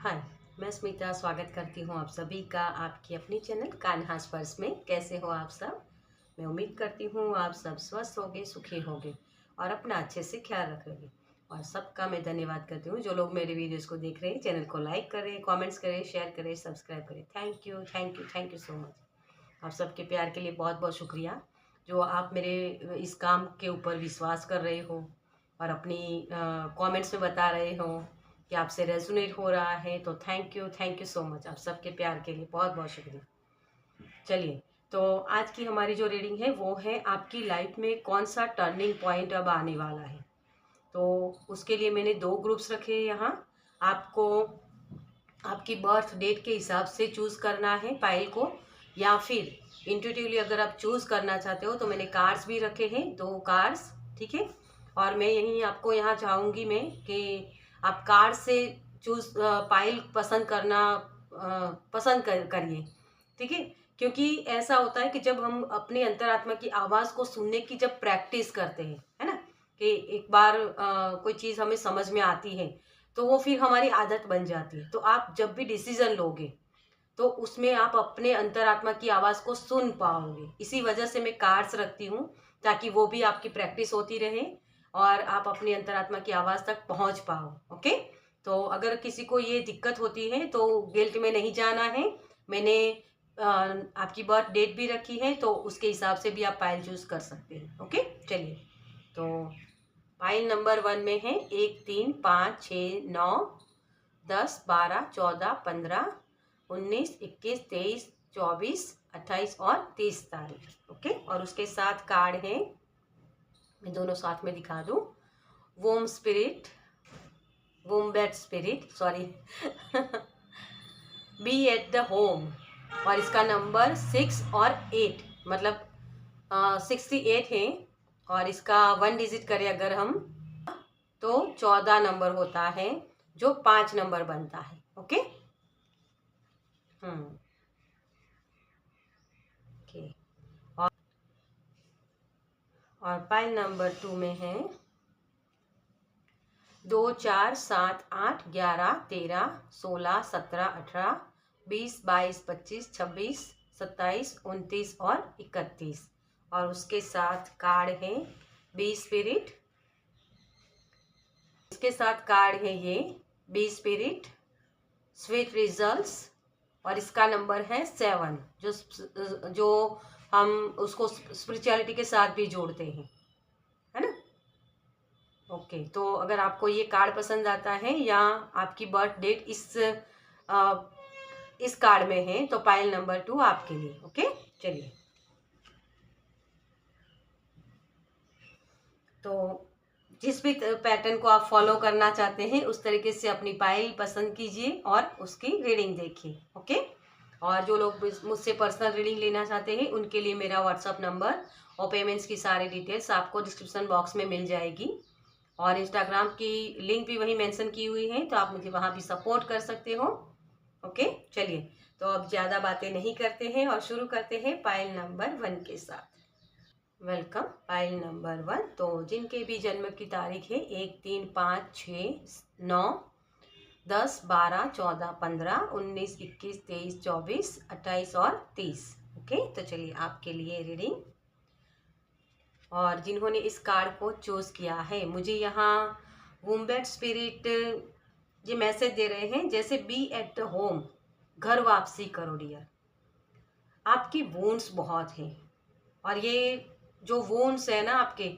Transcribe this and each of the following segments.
हाय, मैं स्मिता स्वागत करती हूँ आप सभी का आपकी अपनी चैनल कान्हा स्पर्श में। कैसे हो आप सब? मैं उम्मीद करती हूँ आप सब स्वस्थ होगे, सुखी होगे और अपना अच्छे से ख्याल रखोगे। और सबका मैं धन्यवाद करती हूँ जो लोग मेरे वीडियोस को देख रहे हैं। चैनल को लाइक करें, कमेंट्स करें, शेयर करें, सब्सक्राइब करें। Thank you, thank you, thank you so much. आप सबके प्यार के लिए बहुत बहुत शुक्रिया जो आप मेरे इस काम के ऊपर विश्वास कर रहे हो और अपनी कमेंट्स में बता रहे हो कि आपसे रेजोनेट हो रहा है। तो थैंक यू सो मच। आप सबके प्यार के लिए बहुत बहुत शुक्रिया। चलिए, तो आज की हमारी जो रीडिंग है वो है आपकी लाइफ में कौन सा टर्निंग पॉइंट अब आने वाला है। तो उसके लिए मैंने दो ग्रुप्स रखे हैं यहाँ। आपको आपकी बर्थ डेट के हिसाब से चूज़ करना है पाइल को, या फिर इंट्यूटिवली अगर आप चूज़ करना चाहते हो तो मैंने कार्ड्स भी रखे हैं, दो कार्ड्स। ठीक है, और मैं यही आपको यहाँ चाहूँगी मैं कि आप कार्ड से चूज़ पाइल पसंद करना पसंद करिए। ठीक है, क्योंकि ऐसा होता है कि जब हम अपने अंतरात्मा की आवाज़ को सुनने की जब प्रैक्टिस करते हैं, है ना, कि एक बार कोई चीज़ हमें समझ में आती है तो वो फिर हमारी आदत बन जाती है। तो आप जब भी डिसीजन लोगे तो उसमें आप अपने अंतरात्मा की आवाज़ को सुन पाओगे। इसी वजह से मैं कार्ड्स रखती हूँ ताकि वो भी आपकी प्रैक्टिस होती रहे और आप अपनी अंतरात्मा की आवाज़ तक पहुँच पाओ। ओके, तो अगर किसी को ये दिक्कत होती है तो गिल्ट में नहीं जाना है। मैंने आपकी बर्थ डेट भी रखी है तो उसके हिसाब से भी आप पाइल चूज कर सकते हैं। ओके, चलिए, तो पाइल नंबर 1 में है 1, 3, 5, 6, 9, 10, 12, 14, 15, 19, 21, 23, 24, 28 और 30 तारीख। ओके, और उसके साथ कार्ड है, मैं दोनों साथ में दिखा दूं। वोम spirit, wombat spirit, sorry, be at the home, और इसका नंबर 6 और 8, मतलब 68 है। और इसका 1 डिजिट करें अगर हम तो 14 नंबर होता है, जो 5 नंबर बनता है। ओके, ओके, और पाइल नंबर 2 में है 2, 4, 7, 8, 11, 13, 16, 17, 18, 20, 22, 25, 26, 27, 29 और 31। और उसके साथ कार्ड है बी स्पिरिट, इसके साथ कार्ड है ये बी स्पिरिट, स्वीट रिजल्ट्स, और इसका नंबर है 7, जो हम उसको स्पिरिचुअलिटी के साथ भी जोड़ते हैं, है ना। ओके, तो अगर आपको ये कार्ड पसंद आता है या आपकी बर्थ डेट इस कार्ड में है तो पाइल नंबर 2 आपके लिए। ओके, चलिए, तो जिस भी पैटर्न को आप फॉलो करना चाहते हैं उस तरीके से अपनी पाइल पसंद कीजिए और उसकी रीडिंग देखिए। ओके, और जो लोग मुझसे पर्सनल रीडिंग लेना चाहते हैं उनके लिए मेरा व्हाट्सअप नंबर और पेमेंट्स की सारी डिटेल्स आपको डिस्क्रिप्शन बॉक्स में मिल जाएगी, और इंस्टाग्राम की लिंक भी वहीं मेंशन की हुई है, तो आप मुझे वहाँ भी सपोर्ट कर सकते हो। ओके, चलिए, तो अब ज़्यादा बातें नहीं करते हैं और शुरू करते हैं पाइल नंबर 1 के साथ। Welcome pile number 1। तो जिनके भी जन्म की तारीख है 1, 3, 5, 6, 9, 10, 12, 14, 15, 19, 21, 23, 24, 28 और 30। ओके, तो चलिए आपके लिए रीडिंग। और जिन्होंने इस कार्ड को चूज किया है, मुझे यहाँ वुम्बेट स्पिरिट ये मैसेज दे रहे हैं, जैसे बी एट द होम, घर वापसी करो डियर। आपकी वूंड्स बहुत हैं, और ये जो वूंड्स है ना आपके,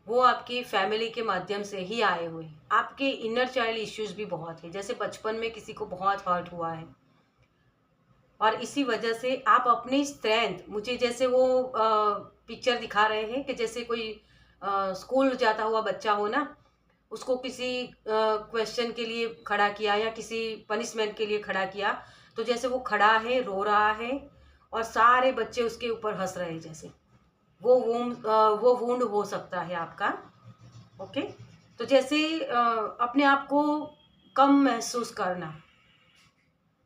वो आपकी फैमिली के माध्यम से ही आए हुए। आपके इनर चाइल्ड इश्यूज भी बहुत है, जैसे बचपन में किसी को बहुत हर्ट हुआ है और इसी वजह से आप अपनी स्ट्रेंथ, मुझे जैसे वो पिक्चर दिखा रहे हैं कि जैसे कोई स्कूल जाता हुआ बच्चा हो ना, उसको किसी क्वेश्चन के लिए खड़ा किया या किसी पनिशमेंट के लिए खड़ा किया, तो जैसे वो खड़ा है, रो रहा है और सारे बच्चे उसके ऊपर हंस रहे हैं, जैसे वो वुंड हो सकता है आपका। ओके, तो जैसे अपने आप को कम महसूस करना,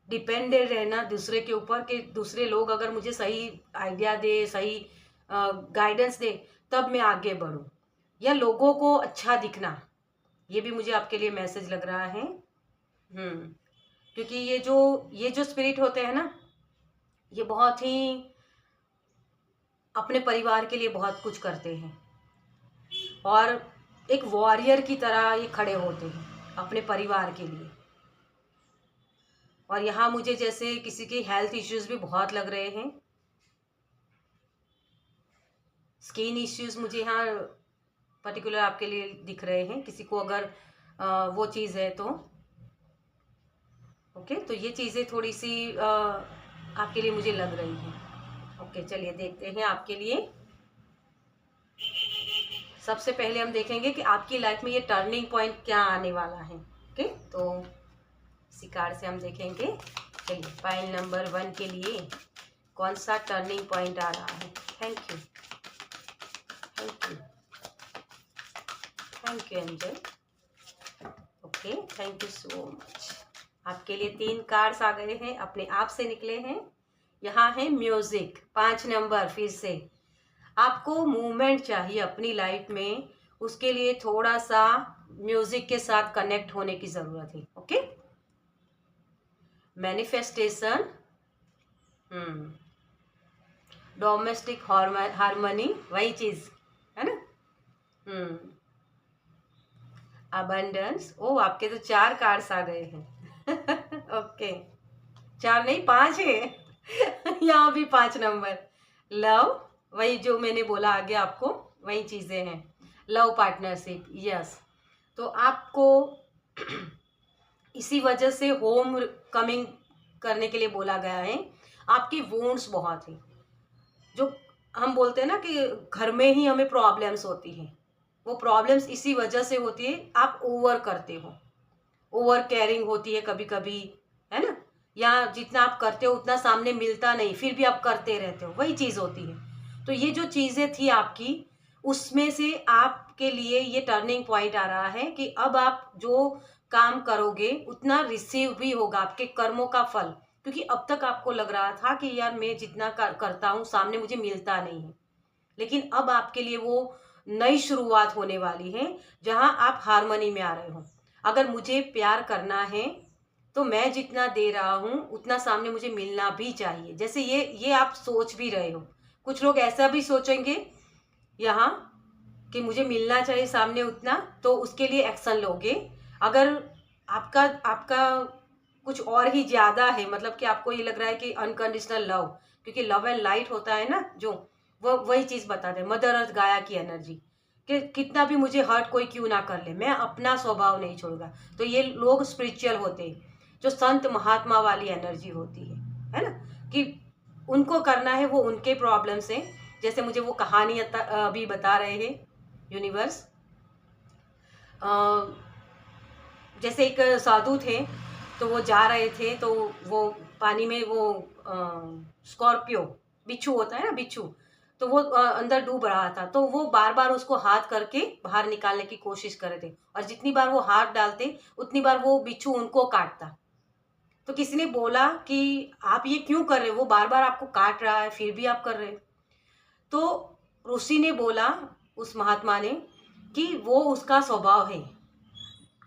डिपेंडेंट रहना दूसरे के ऊपर, कि दूसरे लोग अगर मुझे सही आइडिया दे, सही गाइडेंस दे तब मैं आगे बढ़ूं, या लोगों को अच्छा दिखना, ये भी मुझे आपके लिए मैसेज लग रहा है। क्योंकि ये जो स्पिरिट होते हैं ना, ये बहुत ही अपने परिवार के लिए बहुत कुछ करते हैं और एक वॉरियर की तरह ये खड़े होते हैं अपने परिवार के लिए। और यहाँ मुझे जैसे किसी के हेल्थ इश्यूज भी बहुत लग रहे हैं, स्किन इश्यूज मुझे यहाँ पर्टिकुलर आपके लिए दिख रहे हैं, किसी को अगर वो चीज़ है तो ओके। तो ये चीज़ें थोड़ी सी आपके लिए मुझे लग रही हैं। ओके, चलिए देखते हैं आपके लिए। सबसे पहले हम देखेंगे कि आपकी लाइफ में ये टर्निंग पॉइंट क्या आने वाला है। ओके, तो इसी कार्ड से हम देखेंगे। चलिए, पाइल नंबर 1 के लिए कौन सा टर्निंग पॉइंट आ रहा है। Thank you, thank you, thank you angel. Okay, thank you so much. आपके लिए 3 कार्ड्स आ गए हैं, अपने आप से निकले हैं। यहाँ है म्यूजिक, 5 नंबर। फिर से आपको मूवमेंट चाहिए अपनी लाइफ में, उसके लिए थोड़ा सा म्यूजिक के साथ कनेक्ट होने की जरूरत है। ओके, मैनिफेस्टेशन, डोमेस्टिक हार्मनी, वही चीज है ना। अबंडेंस। ओ, आपके तो 4 कार्ड्स आ गए हैं। ओके, 4 नहीं 5 है। यहाँ भी 5 नंबर। लव, वही जो मैंने बोला आगे आपको, वही चीजें हैं। Love partnership, yes. तो आपको इसी वजह से होम कमिंग करने के लिए बोला गया है। आपकी वोन्स बहुत हैं, जो हम बोलते हैं ना कि घर में ही हमें प्रॉब्लम्स होती हैं, वो प्रॉब्लम्स इसी वजह से होती है, आप ओवर करते हो, ओवर केयरिंग होती है कभी कभी, है ना। या जितना आप करते हो उतना सामने मिलता नहीं, फिर भी आप करते रहते हो, वही चीज़ होती है। तो ये जो चीज़ें थी आपकी, उसमें से आपके लिए ये टर्निंग पॉइंट आ रहा है कि अब आप जो काम करोगे उतना रिसीव भी होगा, आपके कर्मों का फल। क्योंकि अब तक आपको लग रहा था कि यार मैं जितना करता हूँ सामने मुझे मिलता नहीं है, लेकिन अब आपके लिए वो नई शुरुआत होने वाली है जहां आप हार्मनी में आ रहे हो। अगर मुझे प्यार करना है तो मैं जितना दे रहा हूं उतना सामने मुझे मिलना भी चाहिए। जैसे ये आप सोच भी रहे हो, कुछ लोग ऐसा भी सोचेंगे यहाँ कि मुझे मिलना चाहिए सामने उतना, तो उसके लिए एक्शन लोगे। अगर आपका आपका कुछ और ही ज्यादा है, मतलब कि आपको ये लग रहा है कि अनकंडीशनल लव, क्योंकि लव एंड लाइट होता है ना, जो वो वही चीज बता दे, मदर अर्थ गाया की एनर्जी, कि कितना भी मुझे हर्ट कोई क्यों ना कर ले, मैं अपना स्वभाव नहीं छोड़ूंगा। तो ये लोग स्पिरिचुअल होते हैं, जो संत महात्मा वाली एनर्जी होती है ना, कि उनको करना है वो उनके प्रॉब्लम से। जैसे मुझे वो कहानी अभी बता रहे हैं यूनिवर्स। जैसे एक साधु थे, तो वो जा रहे थे, तो वो पानी में वो स्कॉर्पियो, बिच्छू होता है ना, बिच्छू, तो वो अंदर डूब रहा था। तो वो बार बार उसको हाथ करके बाहर निकालने की कोशिश कर रहे थे, और जितनी बार वो हाथ डालते उतनी बार वो बिच्छू उनको काटता। तो किसी ने बोला कि आप ये क्यों कर रहे हो, वो बार बार आपको काट रहा है फिर भी आप कर रहे हो। तो ऋषि ने बोला, उस महात्मा ने, कि वो उसका स्वभाव है,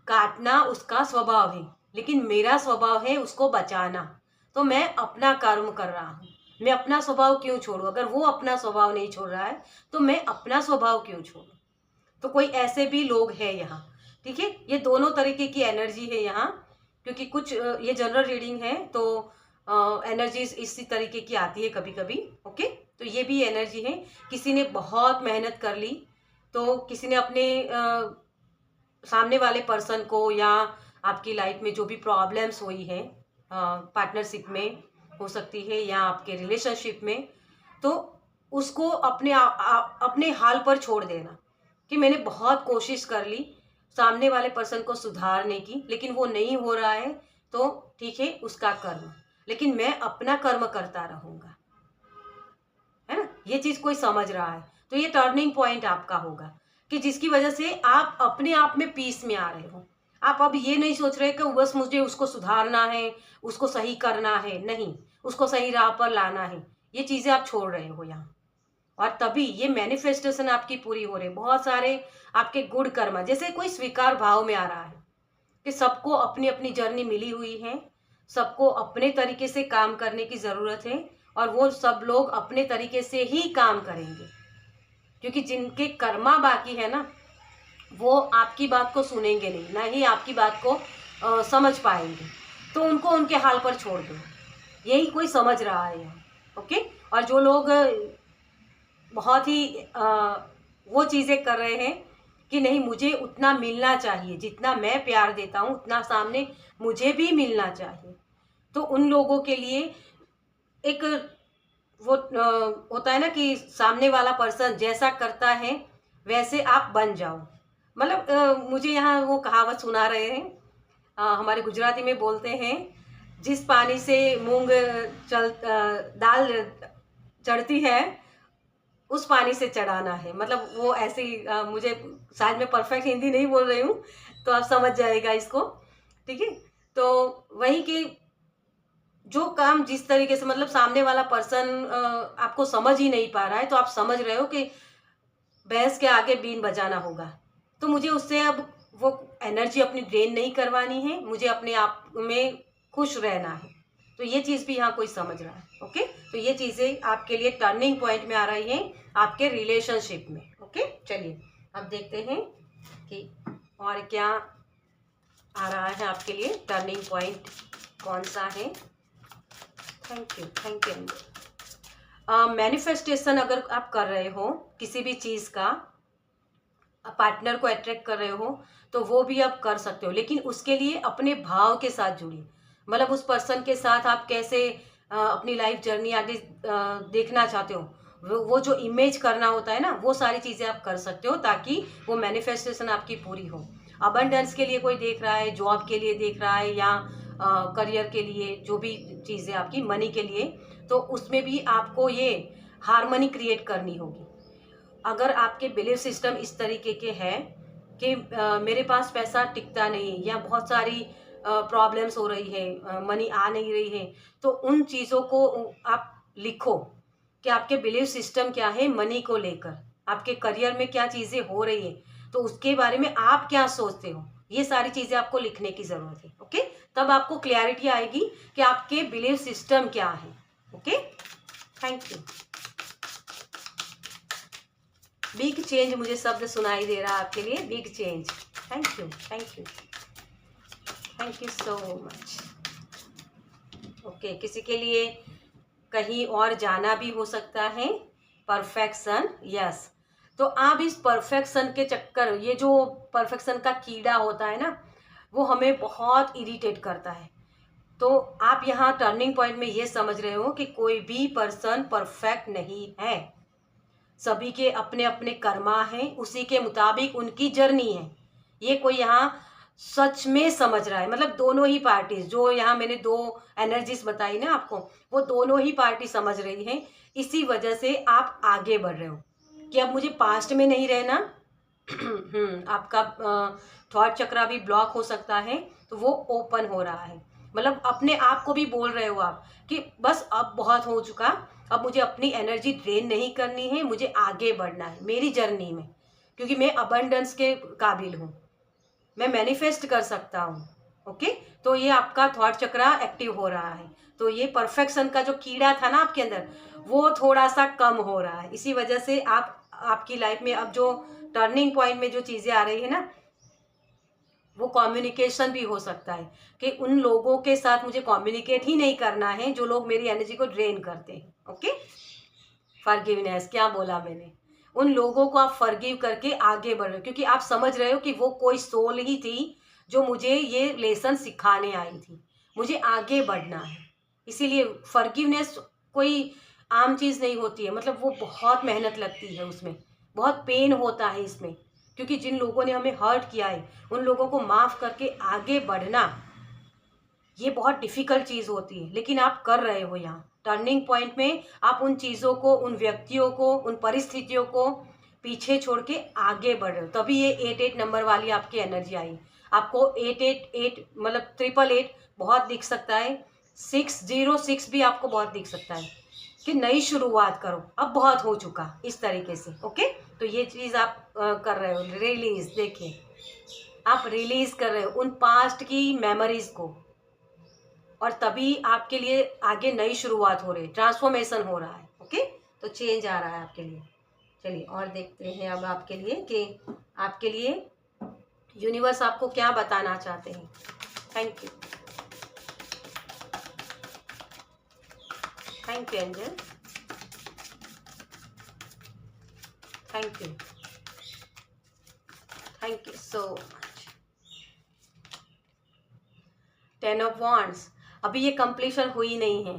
काटना उसका स्वभाव है, लेकिन मेरा स्वभाव है उसको बचाना। तो मैं अपना कर्म कर रहा हूँ, मैं अपना स्वभाव क्यों छोड़ू। अगर वो अपना स्वभाव नहीं छोड़ रहा है तो मैं अपना स्वभाव क्यों छोड़ू। तो कोई ऐसे भी लोग हैं यहाँ, ठीक है। ये दोनों तरीके की एनर्जी है यहाँ, क्योंकि कुछ ये जनरल रीडिंग है, तो एनर्जी इसी तरीके की आती है कभी कभी। ओके, तो ये भी एनर्जी है। किसी ने बहुत मेहनत कर ली, तो किसी ने अपने सामने वाले पर्सन को, या आपकी लाइफ में जो भी प्रॉब्लम्स हुई है, पार्टनरशिप में हो सकती है या आपके रिलेशनशिप में, तो उसको अपने हाल पर छोड़ देना, कि मैंने बहुत कोशिश कर ली सामने वाले पर्सन को सुधारने की, लेकिन वो नहीं हो रहा है, तो ठीक है, उसका कर्म, लेकिन मैं अपना कर्म करता रहूंगा, है ना। ये चीज कोई समझ रहा है तो ये टर्निंग पॉइंट आपका होगा, कि जिसकी वजह से आप अपने आप में पीस में आ रहे हो। आप अब ये नहीं सोच रहे कि बस मुझे उसको सुधारना है, उसको सही करना है, नहीं, उसको सही राह पर लाना है। ये चीजें आप छोड़ रहे हो यहाँ, और तभी ये मैनिफेस्टेशन आपकी पूरी हो रही है। बहुत सारे आपके गुड कर्म, जैसे कोई स्वीकार भाव में आ रहा है कि सबको अपनी अपनी जर्नी मिली हुई है, सबको अपने तरीके से काम करने की ज़रूरत है और वो सब लोग अपने तरीके से ही काम करेंगे, क्योंकि जिनके कर्मा बाकी है ना, वो आपकी बात को सुनेंगे नहीं, ना ही आपकी बात को समझ पाएंगे। तो उनको उनके हाल पर छोड़ दो, यही कोई समझ रहा है यहाँ। ओके। और जो लोग बहुत ही वो चीज़ें कर रहे हैं कि नहीं, मुझे उतना मिलना चाहिए, जितना मैं प्यार देता हूँ उतना सामने मुझे भी मिलना चाहिए, तो उन लोगों के लिए एक वो होता है ना कि सामने वाला पर्सन जैसा करता है वैसे आप बन जाओ। मतलब मुझे यहाँ वो कहावत सुना रहे हैं, हमारे गुजराती में बोलते हैं, जिस पानी से मूंग दाल चढ़ती है उस पानी से चढ़ाना है। मतलब वो ऐसी मुझे शायद मैं परफेक्ट हिंदी नहीं बोल रही हूँ, तो आप समझ जाएगा इसको। ठीक है। तो वही कि जो काम जिस तरीके से, मतलब सामने वाला पर्सन आपको समझ ही नहीं पा रहा है, तो आप समझ रहे हो कि भैंस के आगे बीन बजाना होगा, तो मुझे उससे अब वो एनर्जी अपनी ड्रेन नहीं करवानी है, मुझे अपने आप में खुश रहना है। तो ये चीज़ भी यहाँ कोई समझ रहा है। ओके। तो ये चीज़ें आपके लिए टर्निंग पॉइंट में आ रही हैं आपके रिलेशनशिप में। ओके। चलिए अब देखते हैं कि और क्या आ रहा है आपके लिए, टर्निंग पॉइंट कौन सा है। Thank you, thank you. Manifestation अगर आप कर रहे हो किसी भी चीज़ का, पार्टनर को अट्रैक्ट कर रहे हो, तो वो भी आप कर सकते हो, लेकिन उसके लिए अपने भाव के साथ जुड़िए। मतलब उस पर्सन के साथ आप कैसे अपनी लाइफ जर्नी आगे देखना चाहते हो, वो जो इमेज करना होता है ना, वो सारी चीज़ें आप कर सकते हो, ताकि वो मैनिफेस्टेशन आपकी पूरी हो। अबंडेंस के लिए कोई देख रहा है, जॉब के लिए देख रहा है, या करियर के लिए, जो भी चीज़ें आपकी मनी के लिए, तो उसमें भी आपको ये हार्मनी क्रिएट करनी होगी। अगर आपके बिलीफ सिस्टम इस तरीके के हैं कि मेरे पास पैसा टिकता नहीं, या बहुत सारी प्रॉब्लम्स हो रही है, मनी आ नहीं रही है, तो उन चीज़ों को आप लिखो कि आपके बिलीफ सिस्टम क्या है मनी को लेकर, आपके करियर में क्या चीज़ें हो रही है, तो उसके बारे में आप क्या सोचते हो, ये सारी चीज़ें आपको लिखने की ज़रूरत है। ओके। तब आपको क्लैरिटी आएगी कि आपके बिलीफ सिस्टम क्या है। Okay. Thank you. Big change मुझे शब्द सुनाई दे रहा है आपके लिए, big change. Thank you, thank you, thank you so much. Okay. किसी के लिए कहीं और जाना भी हो सकता है, परफेक्शन। यस। तो आप इस परफेक्शन के चक्कर, ये जो परफेक्शन का कीड़ा होता है ना, वो हमें बहुत इरिटेट करता है। तो आप यहाँ टर्निंग पॉइंट में ये समझ रहे हो कि कोई भी पर्सन परफेक्ट नहीं है, सभी के अपने अपने कर्मा हैं, उसी के मुताबिक उनकी जर्नी है। ये कोई यहाँ सच में समझ रहा है। मतलब दोनों ही पार्टीज, जो यहाँ मैंने दो एनर्जीज बताई ना आपको, वो दोनों ही पार्टी समझ रही हैं। इसी वजह से आप आगे बढ़ रहे हो कि अब मुझे पास्ट में नहीं रहना। आपका थॉट चक्रा भी ब्लॉक हो सकता है, तो वो ओपन हो रहा है। मतलब अपने आप को भी बोल रहे हो आप कि बस अब बहुत हो चुका, अब मुझे अपनी एनर्जी ड्रेन नहीं करनी है, मुझे आगे बढ़ना है मेरी जर्नी में, क्योंकि मैं अबंडेंस के काबिल हूँ, मैं मैनिफेस्ट कर सकता हूँ। ओके। तो ये आपका थॉट चक्रा एक्टिव हो रहा है, तो ये परफेक्शन का जो कीड़ा था ना आपके अंदर, वो थोड़ा सा कम हो रहा है। इसी वजह से आपकी लाइफ में अब जो टर्निंग पॉइंट में जो चीज़ें आ रही है ना, वो कम्युनिकेशन भी हो सकता है कि उन लोगों के साथ मुझे कम्युनिकेट ही नहीं करना है जो लोग मेरी एनर्जी को ड्रेन करते हैं। ओके। फॉरगिवनेस, क्या बोला मैंने, उन लोगों को आप फॉरगिव करके आगे बढ़ रहे हो, क्योंकि आप समझ रहे हो कि वो कोई सोल ही थी जो मुझे ये लेसन सिखाने आई थी, मुझे आगे बढ़ना है। इसीलिए फॉरगिवनेस कोई आम चीज़ नहीं होती है। मतलब वो बहुत मेहनत लगती है, उसमें बहुत पेन होता है इसमें, क्योंकि जिन लोगों ने हमें हर्ट किया है उन लोगों को माफ़ करके आगे बढ़ना, ये बहुत डिफ़िकल्ट चीज़ होती है, लेकिन आप कर रहे हो यहाँ टर्निंग पॉइंट में। आप उन चीज़ों को, उन व्यक्तियों को, उन परिस्थितियों को पीछे छोड़ के आगे बढ़ रहे हो, तभी ये 88 नंबर वाली आपकी एनर्जी आई। आपको 888 मतलब 888 बहुत दिख सकता है, 606 भी आपको बहुत दिख सकता है कि नई शुरुआत करो, अब बहुत हो चुका, इस तरीके से। ओके। तो ये चीज़ आप कर रहे हो, रिलीज। देखिए, आप रिलीज कर रहे हो उन पास्ट की मेमोरीज को, और तभी आपके लिए आगे नई शुरुआत हो रही है, ट्रांसफॉर्मेशन हो रहा है। ओके, तो चेंज आ रहा है आपके लिए। चलिए और देखते हैं अब आपके लिए कि आपके लिए यूनिवर्स आपको क्या बताना चाहते हैं। Thank you, thank you angel, thank you, thank you so much. 10 of wands, अभी ये कंप्लीशन हुई नहीं है।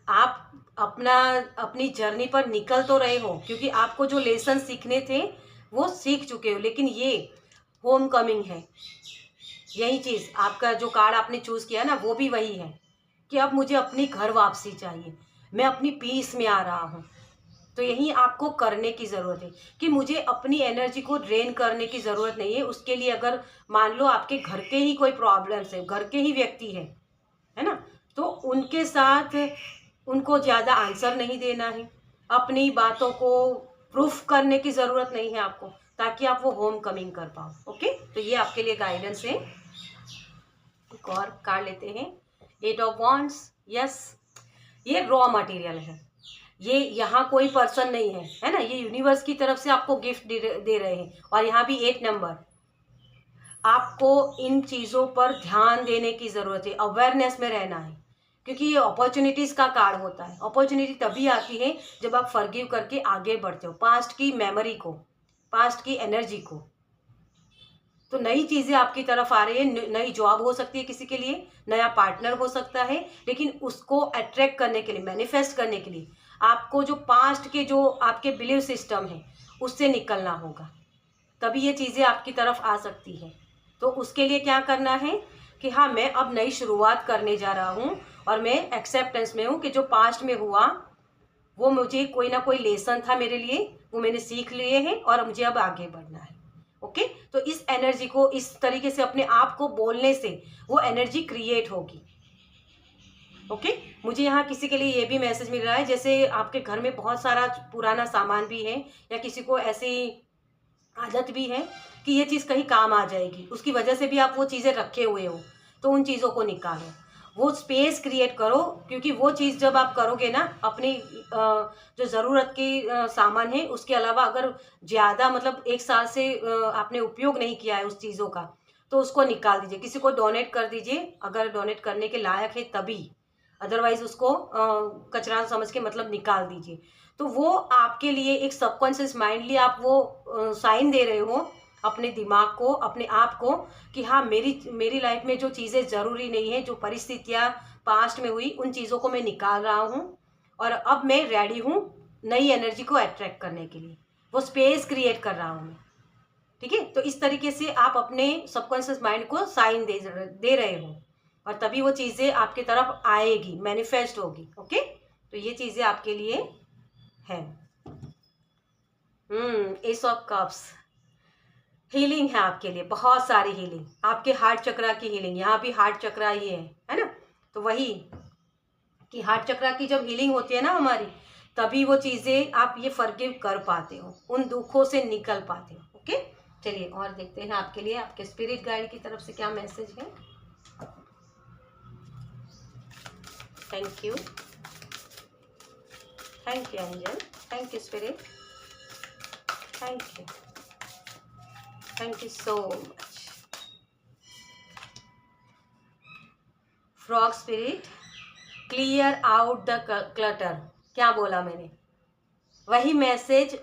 आप अपनी जर्नी पर निकल तो रहे हो, क्योंकि आपको जो लेसन सीखने थे वो सीख चुके हो, लेकिन ये होम कमिंग है। यही चीज़ आपका जो कार्ड आपने चूज़ किया ना, वो भी वही है कि अब मुझे अपनी घर वापसी चाहिए, मैं अपनी पीस में आ रहा हूँ। तो यही आपको करने की ज़रूरत है कि मुझे अपनी एनर्जी को ड्रेन करने की ज़रूरत नहीं है। उसके लिए अगर मान लो आपके घर के ही कोई प्रॉब्लम्स है, घर के ही व्यक्ति है ना, तो उनके साथ उनको ज़्यादा आंसर नहीं देना है। अपनी बातों को प्रूफ करने की ज़रूरत नहीं है आपको, ताकि आप वो होम कमिंग कर पाओ। ओके, तो ये आपके लिए गाइडेंस है। एक और कार्ड लेते हैं, 8 ऑफ वॉन्ड्स। यस, ये रॉ मटेरियल है, ये यहाँ कोई पर्सन नहीं है ना, ये यूनिवर्स की तरफ से आपको गिफ्ट दे रहे हैं। और यहाँ भी 8 नंबर, आपको इन चीज़ों पर ध्यान देने की ज़रूरत है, अवेयरनेस में रहना है, क्योंकि ये अपॉर्चुनिटीज़ का कार्ड होता है। अपॉर्चुनिटी तभी आती है जब आप फॉरगिव करके आगे बढ़ते हो, पास्ट की मेमोरी को, पास्ट की एनर्जी को। तो नई चीज़ें आपकी तरफ आ रही है, नई जॉब हो सकती है किसी के लिए, नया पार्टनर हो सकता है, लेकिन उसको अट्रैक्ट करने के लिए, मैनिफेस्ट करने के लिए आपको जो पास्ट के जो आपके बिलीव सिस्टम है उससे निकलना होगा, तभी ये चीज़ें आपकी तरफ आ सकती है। तो उसके लिए क्या करना है कि हाँ, मैं अब नई शुरुआत करने जा रहा हूँ और मैं एक्सेप्टेंस में हूँ कि जो पास्ट में हुआ वो मुझे कोई ना कोई लेसन था मेरे लिए, वो मैंने सीख लिए हैं और मुझे अब आगे बढ़ना है। ओके, तो इस एनर्जी को इस तरीके से अपने आप को बोलने से वो एनर्जी क्रिएट होगी। ओके, मुझे यहाँ किसी के लिए ये भी मैसेज मिल रहा है, जैसे आपके घर में बहुत सारा पुराना सामान भी है, या किसी को ऐसी आदत भी है कि ये चीज़ कहीं काम आ जाएगी, उसकी वजह से भी आप वो चीज़ें रखे हुए हो, तो उन चीज़ों को निकालो, वो स्पेस क्रिएट करो। क्योंकि वो चीज़ जब आप करोगे ना, अपनी जो ज़रूरत की सामान है उसके अलावा अगर ज़्यादा मतलब 1 साल से आपने उपयोग नहीं किया है उस चीज़ों का, तो उसको निकाल दीजिए, किसी को डोनेट कर दीजिए अगर डोनेट करने के लायक है तभी, अदरवाइज उसको कचरा समझ के मतलब निकाल दीजिए। तो वो आपके लिए एक सबकॉन्शियस माइंडली आप वो साइन दे रहे हो अपने दिमाग को, अपने आप को, कि हाँ, मेरी लाइफ में जो चीज़ें ज़रूरी नहीं है, जो परिस्थितियाँ पास्ट में हुई, उन चीज़ों को मैं निकाल रहा हूँ और अब मैं रेडी हूँ नई एनर्जी को अट्रैक्ट करने के लिए, वो स्पेस क्रिएट कर रहा हूँ मैं। ठीक है, तो इस तरीके से आप अपने सबकॉन्शियस माइंड को साइन दे रहे हो और तभी वो चीज़ें आपकी तरफ आएगी, मैनिफेस्ट होगी। ओके, तो ये चीज़ें आपके लिए है। एस ऑफ कप्स, हीलिंग है आपके लिए, बहुत सारी हीलिंग, आपके हार्ट चक्रा की हीलिंग, यहाँ भी हार्ट चक्रा ही है ना। तो वही कि हार्ट चक्रा की जब हीलिंग होती है ना हमारी, तभी वो चीज़ें आप ये फॉरगिव कर पाते हो, उन दुखों से निकल पाते हो। ओके, चलिए और देखते हैं आपके लिए आपके स्पिरिट गाइड की तरफ से क्या मैसेज है। Thank you, thank you angel, thank you spirit, thank you, thank you so much. Frog spirit, clear out the clutter, क्या बोला मैंने, वही मैसेज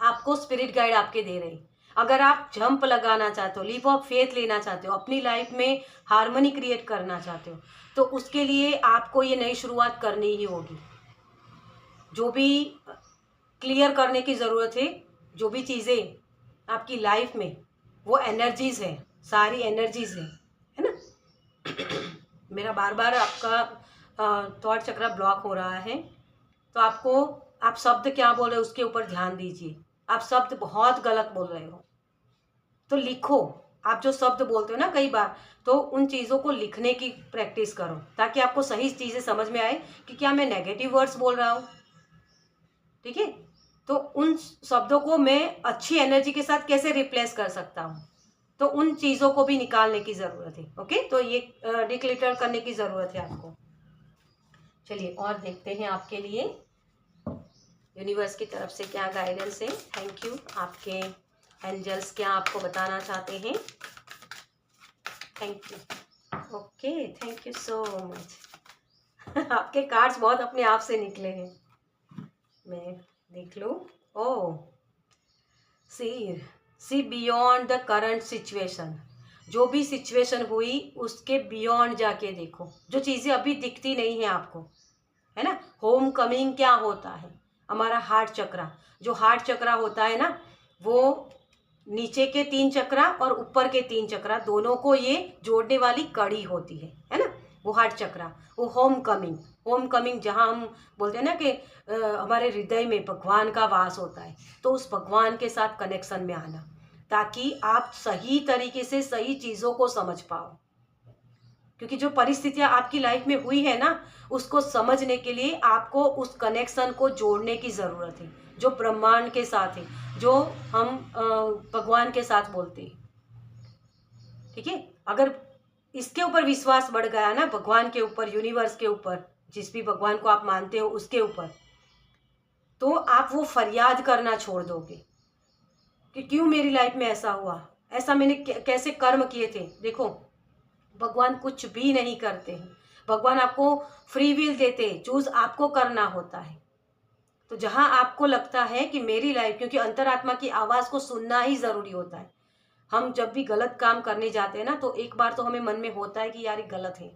आपको स्पिरिट गाइड आपके दे रहे हैं। अगर आप जंप लगाना चाहते हो, लीप ऑफ फेथ लेना चाहते हो, अपनी लाइफ में हार्मनी क्रिएट करना चाहते हो, तो उसके लिए आपको ये नई शुरुआत करनी ही होगी। जो भी क्लियर करने की ज़रूरत है, जो भी चीज़ें आपकी लाइफ में, वो एनर्जीज़ है, सारी एनर्जीज़ है ना। मेरा बार बार आपका थॉट चक्रा ब्लॉक हो रहा है, तो आपको, आप शब्द क्या बोल रहे हो उसके ऊपर ध्यान दीजिए। आप शब्द बहुत गलत बोल रहे हो, तो लिखो। आप जो शब्द बोलते हो ना कई बार, तो उन चीज़ों को लिखने की प्रैक्टिस करो, ताकि आपको सही चीज़ें समझ में आए कि क्या मैं नेगेटिव वर्ड्स बोल रहा हूँ। ठीक है, तो उन शब्दों को मैं अच्छी एनर्जी के साथ कैसे रिप्लेस कर सकता हूँ, तो उन चीज़ों को भी निकालने की ज़रूरत है। ओके, तो ये डिक्लेटर करने की ज़रूरत है आपको। चलिए और देखते हैं आपके लिए यूनिवर्स की तरफ से क्या गाइडेंस है। थैंक यू, आपके एंजल्स क्या आपको बताना चाहते हैं। Thank you. Okay, thank you so much. आपके कार्ड्स बहुत अपने आप से निकले हैं, मैं देख लूँ। ओह, see beyond the current situation. जो भी सिचुएशन हुई उसके बियॉन्ड जाके देखो, जो चीज़ें अभी दिखती नहीं है आपको, है ना। होम कमिंग क्या होता है, हमारा हार्ट चक्रा, जो हार्ट चक्रा होता है ना, वो नीचे के 3 चक्रा और ऊपर के 3 चक्रा दोनों को ये जोड़ने वाली कड़ी होती है ना, वो हार्ट चक्रा, वो होम कमिंग जहाँ हम बोलते हैं ना कि हमारे हृदय में भगवान का वास होता है, तो उस भगवान के साथ कनेक्शन में आना, ताकि आप सही तरीके से सही चीज़ों को समझ पाओ। क्योंकि जो परिस्थितियां आपकी लाइफ में हुई है ना, उसको समझने के लिए आपको उस कनेक्शन को जोड़ने की ज़रूरत है, जो ब्रह्मांड के साथ है, जो हम भगवान के साथ बोलते हैं। ठीक है, अगर इसके ऊपर विश्वास बढ़ गया ना, भगवान के ऊपर, यूनिवर्स के ऊपर, जिस भी भगवान को आप मानते हो उसके ऊपर, तो आप वो फरियाद करना छोड़ दोगे कि क्यों मेरी लाइफ में ऐसा हुआ, ऐसा मैंने कैसे कर्म किए थे। देखो, भगवान कुछ भी नहीं करते हैं, भगवान आपको फ्री विल देते हैं, चूज आपको करना होता है। तो जहां आपको लगता है कि मेरी लाइफ, क्योंकि अंतरात्मा की आवाज को सुनना ही जरूरी होता है। हम जब भी गलत काम करने जाते हैं ना, तो एक बार तो हमें मन में होता है कि यार ये गलत है,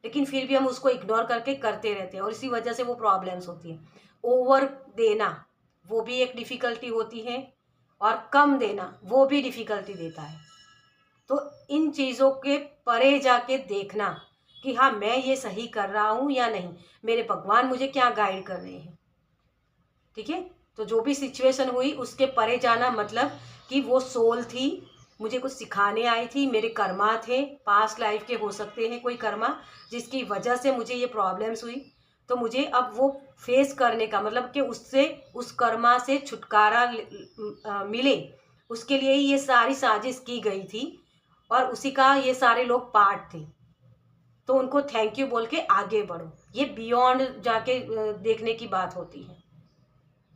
लेकिन फिर भी हम उसको इग्नोर करके करते रहते हैं, और इसी वजह से वो प्रॉब्लम्स होती है। ओवर देना वो भी एक डिफिकल्टी होती है, और कम देना वो भी डिफिकल्टी देता है। तो इन चीज़ों के परे जाके देखना कि हाँ, मैं ये सही कर रहा हूँ या नहीं, मेरे भगवान मुझे क्या गाइड कर रहे हैं। ठीक है, तो जो भी सिचुएशन हुई उसके परे जाना, मतलब कि वो सोल थी, मुझे कुछ सिखाने आई थी, मेरे कर्मा थे, पास्ट लाइफ के हो सकते हैं कोई कर्मा, जिसकी वजह से मुझे ये प्रॉब्लम्स हुई। तो मुझे अब वो फेस करने का, मतलब कि उससे, उस कर्मा से छुटकारा मिले, उसके लिए ही ये सारी साजिश की गई थी, और उसी का ये सारे लोग पार्ट थे। तो उनको थैंक यू बोल के आगे बढ़ो। ये बियॉन्ड जाके देखने की बात होती है,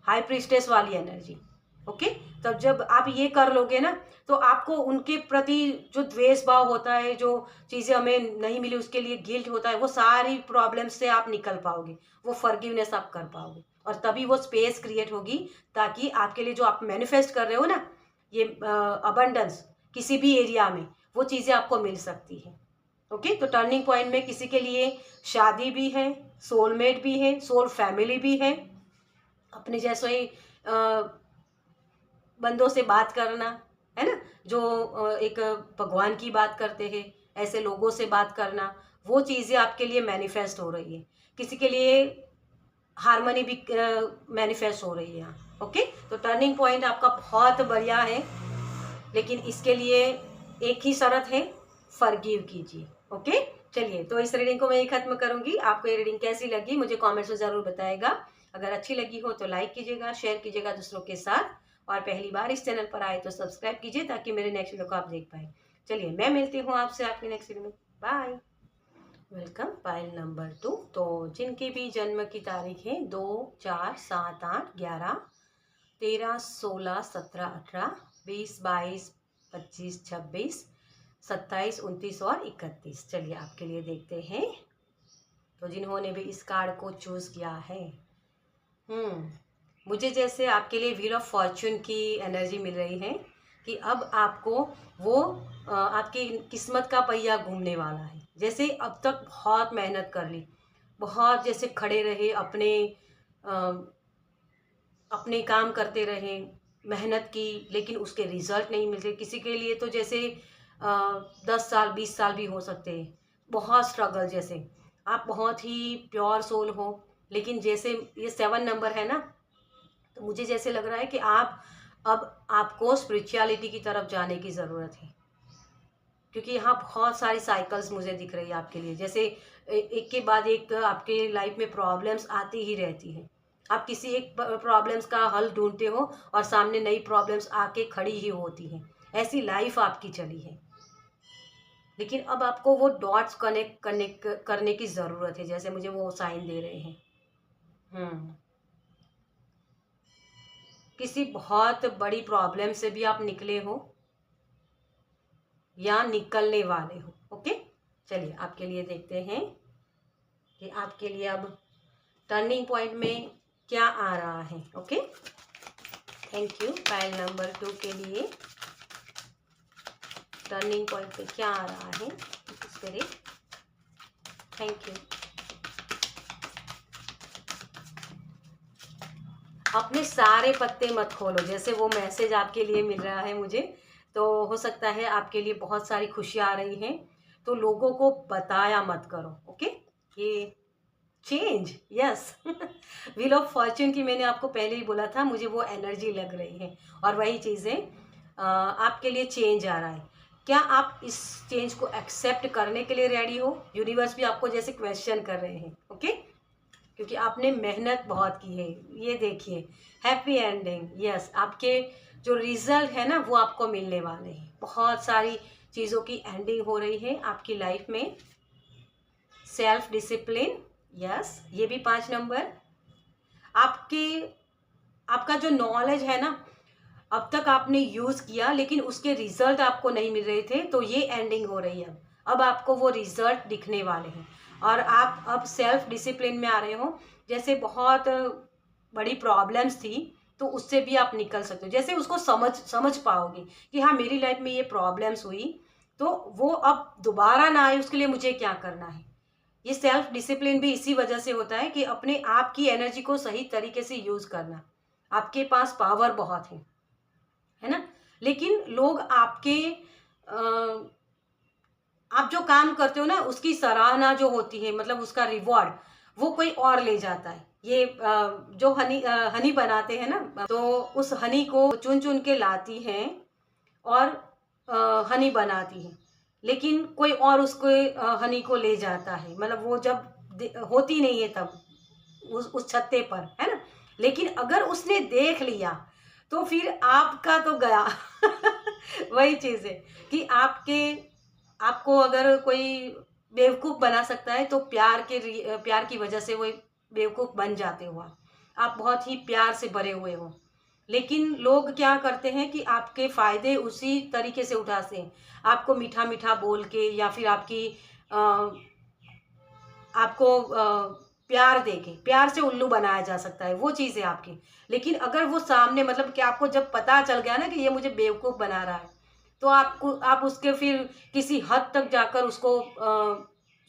हाई प्रीस्टेस वाली एनर्जी। ओके, तब जब आप ये कर लोगे ना, तो आपको उनके प्रति जो द्वेष भाव होता है, जो चीज़ें हमें नहीं मिली उसके लिए गिल्ट होता है, वो सारी प्रॉब्लम्स से आप निकल पाओगे, वो फॉरगिवनेस आप कर पाओगे, और तभी वो स्पेस क्रिएट होगी, ताकि आपके लिए जो आप मैनिफेस्ट कर रहे हो ना, ये अबंडेंस किसी भी एरिया में, वो चीज़ें आपको मिल सकती है। ओके, तो टर्निंग पॉइंट में किसी के लिए शादी भी है, सोलमेट भी है, सोल फैमिली भी है, अपने जैसे ही बंदों से बात करना, है ना, जो एक भगवान की बात करते हैं, ऐसे लोगों से बात करना, वो चीज़ें आपके लिए मैनिफेस्ट हो रही है। किसी के लिए हारमोनी भी मैनिफेस्ट हो रही है। ओके, तो टर्निंग पॉइंट आपका बहुत बढ़िया है, लेकिन इसके लिए एक ही शर्त है, फॉरगिव कीजिए। ओके, चलिए, तो इस रीडिंग को मैं खत्म करूंगी। आपको ये रीडिंग कैसी लगी मुझे कमेंट्स में ज़रूर बताएगा। अगर अच्छी लगी हो तो लाइक कीजिएगा, शेयर कीजिएगा दूसरों के साथ, और पहली बार इस चैनल पर आए तो सब्सक्राइब कीजिए, ताकि मेरे नेक्स्ट वीडियो को आप देख पाए। चलिए, मैं मिलती हूँ आपसे आपकी नेक्स्ट वीडियो में। बाय। Welcome pile number 2। तो जिनकी भी जन्म की तारीख है 2, 4, 7, 8, 11, 13, 16, 17, 18, 20, 22, 25, 26, 27, 29 और 31। चलिए आपके लिए देखते हैं, तो जिन्होंने भी इस कार्ड को चूज किया है, मुझे जैसे आपके लिए व्हील ऑफ फॉर्च्यून की एनर्जी मिल रही है, कि अब आपको वो आपकी किस्मत का पहिया घूमने वाला है। जैसे अब तक बहुत मेहनत कर ली, बहुत जैसे खड़े रहे, अपने काम करते रहे, मेहनत की, लेकिन उसके रिजल्ट नहीं मिलते। किसी के लिए तो जैसे 10 साल 20 साल भी हो सकते हैं, बहुत स्ट्रगल। जैसे आप बहुत ही प्योर सोल हो, लेकिन जैसे ये 7 नंबर है ना, तो मुझे जैसे लग रहा है कि अब आपको स्पिरिचुअलिटी की तरफ जाने की ज़रूरत है, क्योंकि यहाँ बहुत सारी साइकिल्स मुझे दिख रही है आपके लिए। जैसे एक के बाद एक आपके लाइफ में प्रॉब्लम्स आती ही रहती हैं, आप किसी एक प्रॉब्लम्स का हल ढूंढते हो, और सामने नई प्रॉब्लम्स आके खड़ी ही होती हैं। ऐसी लाइफ आपकी चली है, लेकिन अब आपको वो डॉट्स कनेक्ट करने की ज़रूरत है, जैसे मुझे वो साइन दे रहे हैं। हम्म किसी बहुत बड़ी प्रॉब्लम से भी आप निकले हो या निकलने वाले हो। ओके, चलिए आपके लिए देखते हैं कि आपके लिए अब टर्निंग पॉइंट में क्या आ रहा है। Okay, thank you. File number 2 के लिए टर्निंग पॉइंट पे क्या आ रहा है स्पिरिट, थैंक यू। अपने सारे पत्ते मत खोलो, जैसे वो मैसेज आपके लिए मिल रहा है मुझे, तो हो सकता है आपके लिए बहुत सारी खुशियाँ आ रही हैं, तो लोगों को बताया मत करो। ओके, ये change, yes wheel of Fortune की मैंने आपको पहले ही बोला था, मुझे वो एनर्जी लग रही है और वही चीज़ें आपके लिए चेंज आ रहा है। क्या आप इस चेंज को एक्सेप्ट करने के लिए रेडी हो? यूनिवर्स भी आपको जैसे क्वेश्चन कर रहे हैं। ओके, क्योंकि आपने मेहनत बहुत की है। ये देखिए, हैप्पी एंडिंग, यस, आपके जो रिजल्ट है ना वो आपको मिलने वाले हैं। बहुत सारी चीज़ों की एंडिंग हो रही है आपकी लाइफ में। सेल्फ डिसिप्लिन, यस, ये भी 5 नंबर। आपके आपका जो नॉलेज है ना, अब तक आपने यूज़ किया लेकिन उसके रिजल्ट आपको नहीं मिल रहे थे, तो ये एंडिंग हो रही है। अब आपको वो रिजल्ट दिखने वाले हैं और आप अब सेल्फ डिसिप्लिन में आ रहे हो। जैसे बहुत बड़ी प्रॉब्लम्स थी, तो उससे भी आप निकल सकते हो, जैसे उसको समझ पाओगे कि हाँ मेरी लाइफ में ये प्रॉब्लम्स हुई, तो वो अब दोबारा ना आए उसके लिए मुझे क्या करना है। ये सेल्फ डिसिप्लिन भी इसी वजह से होता है कि अपने आप की एनर्जी को सही तरीके से यूज़ करना। आपके पास पावर बहुत है ना, लेकिन लोग आपके आप जो काम करते हो ना उसकी सराहना जो होती है, मतलब उसका रिवॉर्ड वो कोई और ले जाता है। ये जो हनी बनाते हैं ना, तो उस हनी को चुन चुन के लाती हैं और हनी बनाती हैं, लेकिन कोई और उसको हनी को ले जाता है, मतलब वो जब होती नहीं है तब उस छत्ते पर, है ना। लेकिन अगर उसने देख लिया तो फिर आपका तो गया वही चीज़ है कि आपको अगर कोई बेवकूफ़ बना सकता है, तो प्यार की वजह से वो बेवकूफ़ बन जाते हो आप बहुत ही प्यार से भरे हुए हो। लेकिन लोग क्या करते हैं कि आपके फ़ायदे उसी तरीके से उठाते हैं, आपको मीठा मीठा बोल के या फिर आपको प्यार देके, प्यार से उल्लू बनाया जा सकता है, वो चीज़ है आपकी। लेकिन अगर वो सामने, मतलब कि आपको जब पता चल गया ना कि ये मुझे बेवकूफ़ बना रहा है, तो आप उसके फिर किसी हद तक जाकर उसको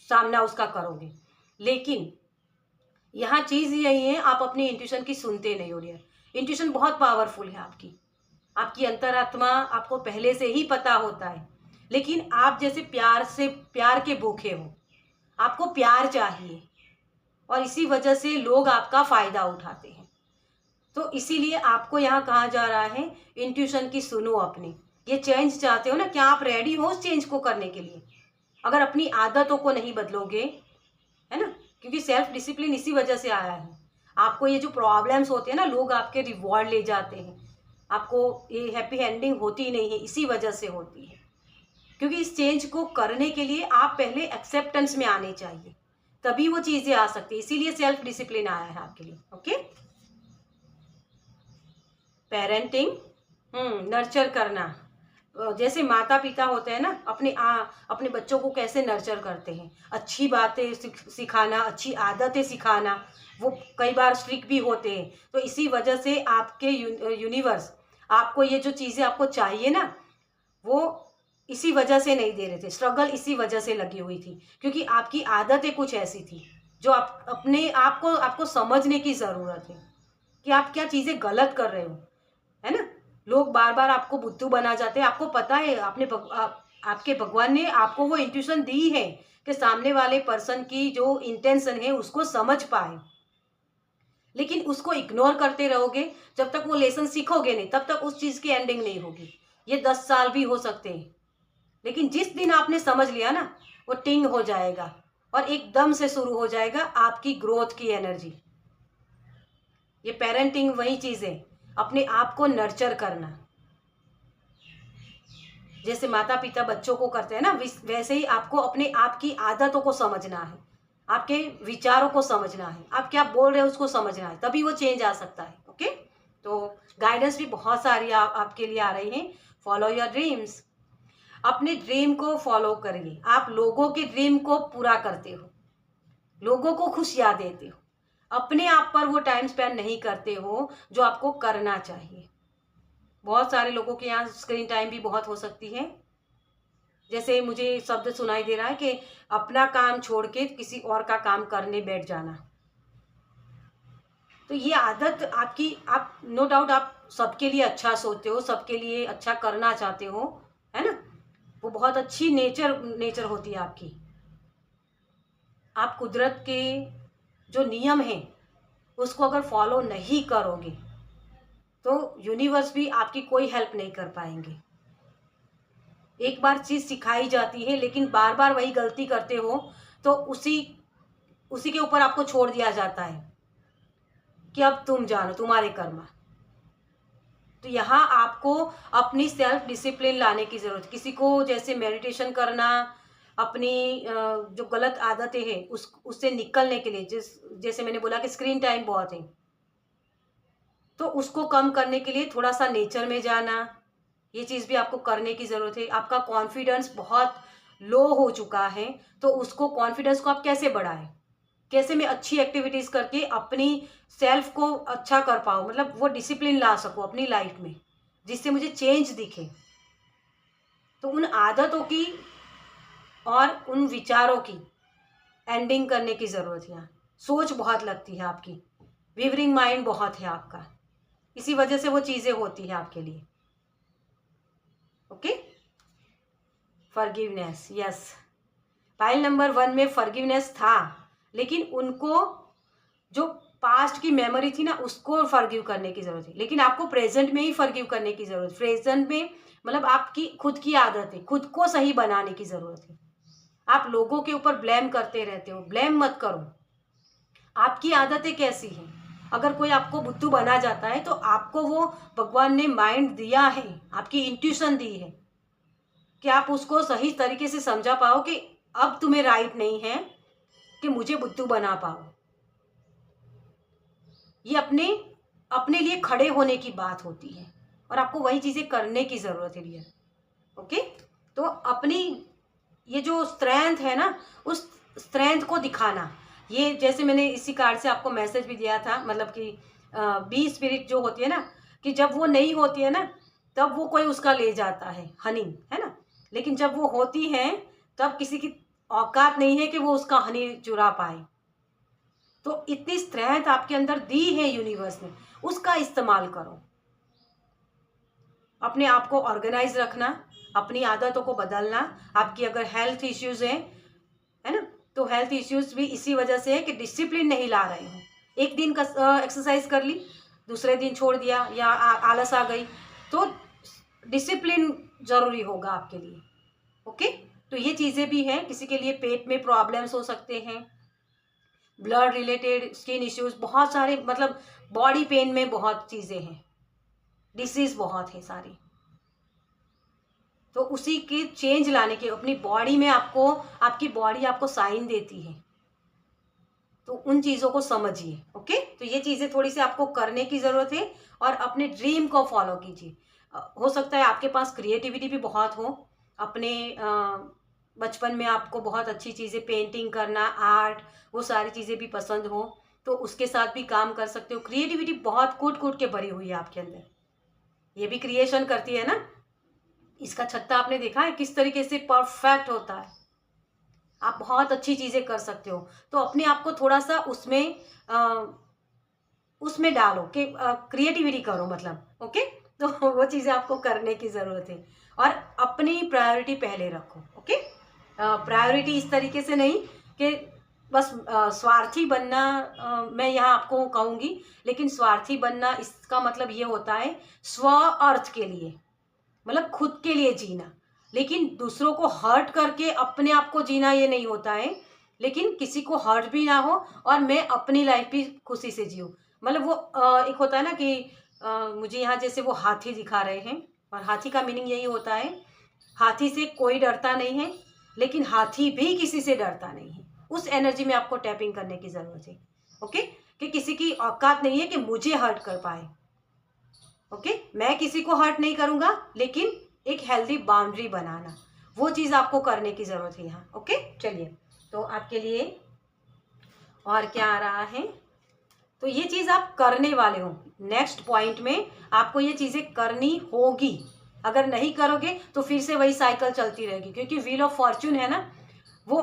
सामना उसका करोगे। लेकिन यहाँ चीज़ यही है, आप अपनी इंट्यूशन की सुनते नहीं हो रही है। इंट्यूशन बहुत पावरफुल है आपकी। आपकी अंतरात्मा आपको पहले से ही पता होता है, लेकिन आप जैसे प्यार के भूखे हो, आपको प्यार चाहिए और इसी वजह से लोग आपका फ़ायदा उठाते हैं। तो इसीलिए आपको यहाँ कहा जा रहा है, इंट्यूशन की सुनो अपनी। ये चेंज चाहते हो ना, क्या आप रेडी हो उस चेंज को करने के लिए? अगर अपनी आदतों को नहीं बदलोगे, है ना, क्योंकि सेल्फ डिसिप्लिन इसी वजह से आया है। आपको ये जो प्रॉब्लम्स होते हैं ना, लोग आपके रिवॉर्ड ले जाते हैं, आपको ये हैप्पी एंडिंग होती नहीं है, इसी वजह से होती है। क्योंकि इस चेंज को करने के लिए आप पहले एक्सेप्टेंस में आने चाहिए, तभी वो चीज़ें आ सकती है। इसीलिए सेल्फ डिसिप्लिन आया है आपके लिए। ओके, पेरेंटिंग, नर्चर करना। जैसे माता पिता होते हैं ना, अपने बच्चों को कैसे नर्चर करते हैं, अच्छी बातें सिखाना, अच्छी आदतें सिखाना। वो कई बार स्ट्रिक्ट भी होते हैं, तो इसी वजह से आपके यूनिवर्स आपको ये जो चीज़ें आपको चाहिए ना, वो इसी वजह से नहीं दे रहे थे। स्ट्रगल इसी वजह से लगी हुई थी, क्योंकि आपकी आदतें कुछ ऐसी थी जो आप अपने आपको समझने की ज़रूरत है कि आप क्या चीज़ें गलत कर रहे हो, है ना। लोग बार बार आपको बुद्धू बना जाते हैं। आपको पता है, आपके भगवान ने आपको वो इंट्यूशन दी है कि सामने वाले पर्सन की जो इंटेंशन है उसको समझ पाए, लेकिन उसको इग्नोर करते रहोगे। जब तक वो लेसन सीखोगे नहीं, तब तक उस चीज़ की एंडिंग नहीं होगी। ये 10 साल भी हो सकते हैं, लेकिन जिस दिन आपने समझ लिया ना, वो टिंग हो जाएगा और एकदम से शुरू हो जाएगा आपकी ग्रोथ की एनर्जी। ये पेरेंटिंग वही चीज़ है, अपने आप को नर्चर करना। जैसे माता पिता बच्चों को करते हैं ना, वैसे ही आपको अपने आप की आदतों को समझना है, आपके विचारों को समझना है, आप क्या बोल रहे हो उसको समझना है, तभी वो चेंज आ सकता है। ओके, तो गाइडेंस भी बहुत सारी आपके लिए आ रही हैं। फॉलो योर ड्रीम्स, अपने ड्रीम को फॉलो करिए। आप लोगों के ड्रीम को पूरा करते हो, लोगों को खुशियाँ देते हो, अपने आप पर वो टाइम स्पेंड नहीं करते हो जो आपको करना चाहिए। बहुत सारे लोगों के यहाँ स्क्रीन टाइम भी बहुत हो सकती है। जैसे मुझे शब्द सुनाई दे रहा है कि अपना काम छोड़ के किसी और का काम करने बैठ जाना। तो ये आदत आपकी, आप नो डाउट आप सबके लिए अच्छा सोचते हो, सबके लिए अच्छा करना चाहते हो, है ना, वो बहुत अच्छी नेचर होती है आपकी। आप कुदरत के जो नियम हैं उसको अगर फॉलो नहीं करोगे तो यूनिवर्स भी आपकी कोई हेल्प नहीं कर पाएंगे। एक बार चीज़ सिखाई जाती है लेकिन बार बार वही गलती करते हो तो उसी उसी के ऊपर आपको छोड़ दिया जाता है कि अब तुम जानो, तुम्हारे कर्म। तो यहाँ आपको अपनी सेल्फ डिसिप्लिन लाने की ज़रूरत है। किसी को जैसे मेडिटेशन करना, अपनी जो गलत आदतें हैं उससे निकलने के लिए, जैसे मैंने बोला कि स्क्रीन टाइम बहुत है, तो उसको कम करने के लिए थोड़ा सा नेचर में जाना, ये चीज़ भी आपको करने की ज़रूरत है। आपका कॉन्फिडेंस बहुत लो हो चुका है, तो उसको कॉन्फिडेंस को आप कैसे बढ़ाएं, कैसे मैं अच्छी एक्टिविटीज़ करके अपनी सेल्फ को अच्छा कर पाऊँ, मतलब वो डिसिप्लिन ला सकूँ अपनी लाइफ में जिससे मुझे चेंज दिखे। तो उन आदतों की और उन विचारों की एंडिंग करने की ज़रूरत है। सोच बहुत लगती है आपकी, विवरिंग माइंड बहुत है आपका, इसी वजह से वो चीज़ें होती है आपके लिए। Okay, forgiveness, yes, file number 1 में फॉरगिवनेस था, लेकिन उनको जो पास्ट की मेमोरी थी ना उसको फॉरगिव करने की ज़रूरत है। लेकिन आपको प्रेजेंट में ही फॉरगिव करने की ज़रूरत है। प्रेजेंट में मतलब आपकी खुद की आदत है, खुद को सही बनाने की ज़रूरत है। आप लोगों के ऊपर ब्लेम करते रहते हो, ब्लेम मत करो। आपकी आदतें कैसी हैं, अगर कोई आपको बुद्धू बना जाता है तो आपको वो भगवान ने माइंड दिया है, आपकी इंट्यूशन दी है कि आप उसको सही तरीके से समझा पाओ कि अब तुम्हें राइट नहीं है कि मुझे बुद्धू बना पाओ। ये अपने अपने लिए खड़े होने की बात होती है और आपको वही चीज़ें करने की ज़रूरत है रियल। ओके, तो अपनी ये जो स्ट्रेंथ है ना उस स्ट्रेंथ को दिखाना, ये जैसे मैंने इसी कार्ड से आपको मैसेज भी दिया था, मतलब कि बी स्पिरिट जो होती है ना, कि जब वो नहीं होती है ना तब वो कोई उसका ले जाता है हनी, है ना, लेकिन जब वो होती है तब किसी की औकात नहीं है कि वो उसका हनी चुरा पाए। तो इतनी स्ट्रेंथ आपके अंदर दी है यूनिवर्स ने, उसका इस्तेमाल करो। अपने आप को ऑर्गेनाइज रखना, अपनी आदतों को बदलना। आपकी अगर हेल्थ इश्यूज है ना, तो हेल्थ इश्यूज भी इसी वजह से है कि डिसिप्लिन नहीं ला रहे हो। एक दिन का एक्सरसाइज कर ली, दूसरे दिन छोड़ दिया या आलस आ गई, तो डिसिप्लिन जरूरी होगा आपके लिए। ओके, तो ये चीज़ें भी हैं। किसी के लिए पेट में प्रॉब्लम्स हो सकते हैं, ब्लड रिलेटेड स्किन इश्यूज, बहुत सारे, मतलब बॉडी पेन में बहुत चीज़ें हैं, डिसीज बहुत है सारी। तो उसी के चेंज लाने के अपनी बॉडी में आपको, आपकी बॉडी आपको साइन देती है, तो उन चीज़ों को समझिए। ओके, तो ये चीज़ें थोड़ी सी आपको करने की ज़रूरत है और अपने ड्रीम को फॉलो कीजिए। हो सकता है आपके पास क्रिएटिविटी भी बहुत हो, अपने बचपन में आपको बहुत अच्छी चीज़ें, पेंटिंग करना, आर्ट, वो सारी चीज़ें भी पसंद हो, तो उसके साथ भी काम कर सकते हो। क्रिएटिविटी बहुत कूट कूट के भरी हुई है आपके अंदर, ये भी क्रिएशन करती है ना। इसका छत्ता आपने देखा है किस तरीके से परफेक्ट होता है, आप बहुत अच्छी चीज़ें कर सकते हो। तो अपने आप को थोड़ा सा उसमें डालो कि क्रिएटिविटी करो, मतलब ओके, तो वो चीज़ें आपको करने की ज़रूरत है और अपनी प्रायोरिटी पहले रखो। ओके, प्रायोरिटी इस तरीके से नहीं कि बस स्वार्थी बनना, मैं यहाँ आपको कहूँगी, लेकिन स्वार्थी बनना इसका मतलब ये होता है स्व अर्थ के लिए, मतलब खुद के लिए जीना, लेकिन दूसरों को हर्ट करके अपने आप को जीना ये नहीं होता है। लेकिन किसी को हर्ट भी ना हो और मैं अपनी लाइफ भी खुशी से जीऊँ, मतलब वो एक होता है ना कि मुझे यहाँ जैसे वो हाथी दिखा रहे हैं, और हाथी का मीनिंग यही होता है हाथी से कोई डरता नहीं है, लेकिन हाथी भी किसी से डरता नहीं है। उस एनर्जी में आपको टैपिंग करने की ज़रूरत है। ओके, कि किसी की औकात नहीं है कि मुझे हर्ट कर पाए। ओके, मैं किसी को हर्ट नहीं करूँगा, लेकिन एक हेल्दी बाउंड्री बनाना, वो चीज़ आपको करने की ज़रूरत है यहाँ। ओके, चलिए, तो आपके लिए और क्या आ रहा है, तो ये चीज़ आप करने वाले हो। नेक्स्ट पॉइंट में आपको ये चीज़ें करनी होगी। अगर नहीं करोगे तो फिर से वही साइकिल चलती रहेगी, क्योंकि व्हील ऑफ फॉर्च्यून है ना, वो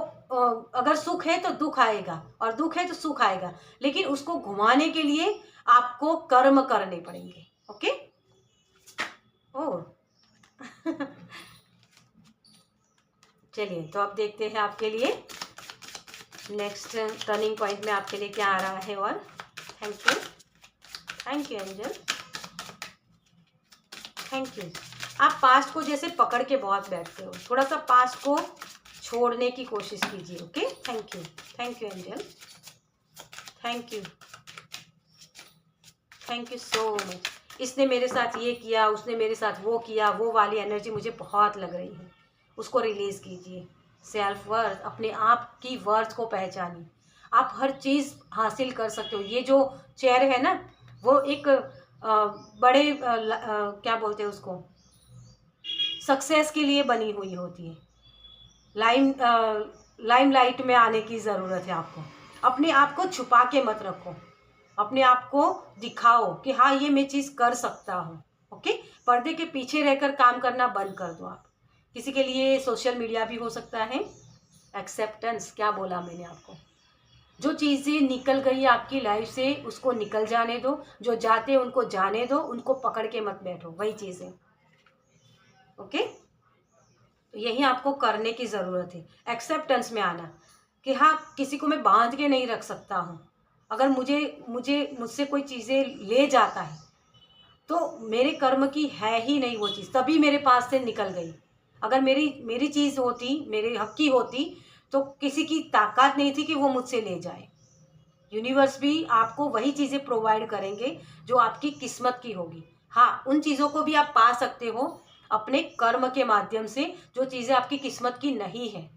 अगर सुख है तो दुख आएगा, और दुख है तो सुख आएगा, लेकिन उसको घुमाने के लिए आपको कर्म करने पड़ेंगे। ओके, ओ चलिए, तो अब देखते हैं आपके लिए नेक्स्ट टर्निंग पॉइंट में आपके लिए क्या आ रहा है। और thank you angel, thank you. आप पास्ट को जैसे पकड़ के बहुत बैठते हो, थोड़ा सा पास्ट को छोड़ने की कोशिश कीजिए। Okay, thank you angel, thank you so much. इसने मेरे साथ ये किया, उसने मेरे साथ वो किया, वो वाली एनर्जी मुझे बहुत लग रही है, उसको रिलीज़ कीजिए। सेल्फ वर्थ, अपने आप की वर्थ को पहचानिए। आप हर चीज़ हासिल कर सकते हो। ये जो चेयर है ना, वो एक बड़े क्या बोलते हैं उसको, सक्सेस के लिए बनी हुई होती है। लाइमलाइट में आने की ज़रूरत है आपको। अपने आप को छुपा के मत रखो, अपने आप को दिखाओ कि हाँ, ये मैं चीज़ कर सकता हूँ। ओके, पर्दे के पीछे रहकर काम करना बंद कर दो आप। किसी के लिए सोशल मीडिया भी हो सकता है। एक्सेप्टेंस, क्या बोला मैंने आपको, जो चीज़ें निकल गई आपकी लाइफ से उसको निकल जाने दो, जो जाते हैं उनको जाने दो, उनको पकड़ के मत बैठो, वही चीज़ें। ओके, तो यही आपको करने की ज़रूरत है, एक्सेप्टेंस में आना कि हाँ, किसी को मैं बांध के नहीं रख सकता हूँ। अगर मुझसे कोई चीज़ें ले जाता है तो मेरे कर्म की है ही नहीं वो चीज़, तभी मेरे पास से निकल गई। अगर मेरी चीज़ होती, मेरे हक की होती, तो किसी की ताकत नहीं थी कि वो मुझसे ले जाए। यूनिवर्स भी आपको वही चीज़ें प्रोवाइड करेंगे जो आपकी किस्मत की होगी। हाँ, उन चीज़ों को भी आप पा सकते हो अपने कर्म के माध्यम से, जो चीज़ें आपकी किस्मत की नहीं है,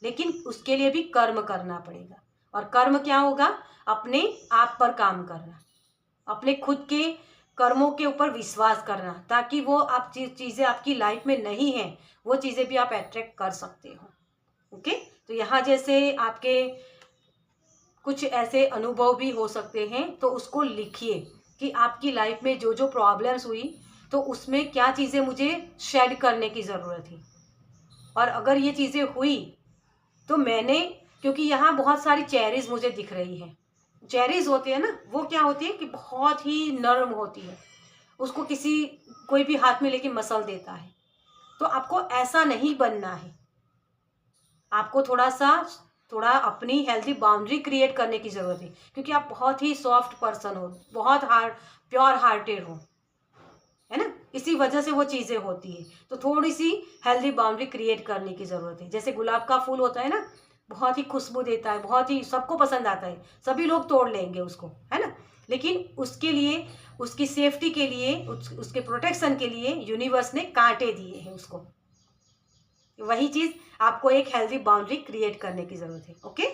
लेकिन उसके लिए भी कर्म करना पड़ेगा। और कर्म क्या होगा, अपने आप पर काम करना, अपने खुद के कर्मों के ऊपर विश्वास करना, ताकि वो आप चीज़ें आपकी लाइफ में नहीं है, वो चीज़ें भी आप अट्रैक्ट कर सकते हो। ओके, तो यहाँ जैसे आपके कुछ ऐसे अनुभव भी हो सकते हैं, तो उसको लिखिए कि आपकी लाइफ में जो जो प्रॉब्लम्स हुई, तो उसमें क्या चीज़ें मुझे शेड करने की ज़रूरत थी, और अगर ये चीज़ें हुई तो मैंने, क्योंकि यहाँ बहुत सारी चेरीज मुझे दिख रही है। चेरीज होती है ना, वो क्या होती है कि बहुत ही नरम होती है, उसको कोई भी हाथ में लेके मसल देता है। तो आपको ऐसा नहीं बनना है, आपको थोड़ा अपनी हेल्दी बाउंड्री क्रिएट करने की ज़रूरत है, क्योंकि आप बहुत ही सॉफ्ट पर्सन हो, बहुत प्योर हार्टेड हो, है ना, इसी वजह से वो चीज़ें होती है। तो थोड़ी सी हेल्दी बाउंड्री क्रिएट करने की ज़रूरत है। जैसे गुलाब का फूल होता है ना, बहुत ही खुशबू देता है, बहुत ही सबको पसंद आता है, सभी लोग तोड़ लेंगे उसको, है ना, लेकिन उसके लिए, उसकी सेफ्टी के लिए, उसके प्रोटेक्शन के लिए यूनिवर्स ने कांटे दिए हैं उसको। वही चीज़ आपको एक हेल्दी बाउंड्री क्रिएट करने की ज़रूरत है। ओके,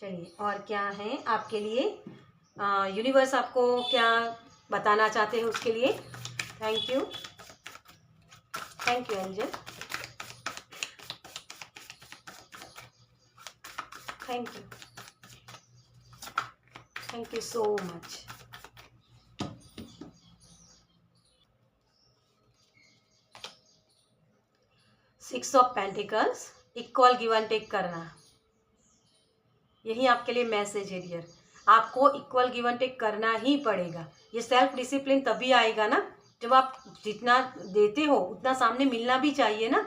चलिए, और क्या है आपके लिए, यूनिवर्स आपको क्या बताना चाहते हैं उसके लिए। Thank you angel, thank you so much. Six of pentacles, equal give and take करना, यही आपके लिए मैसेज है डियर। आपको इक्वल गिव एंड टेक करना ही पड़ेगा। ये सेल्फ डिसिप्लिन तभी आएगा ना, जब आप जितना देते हो उतना सामने मिलना भी चाहिए ना,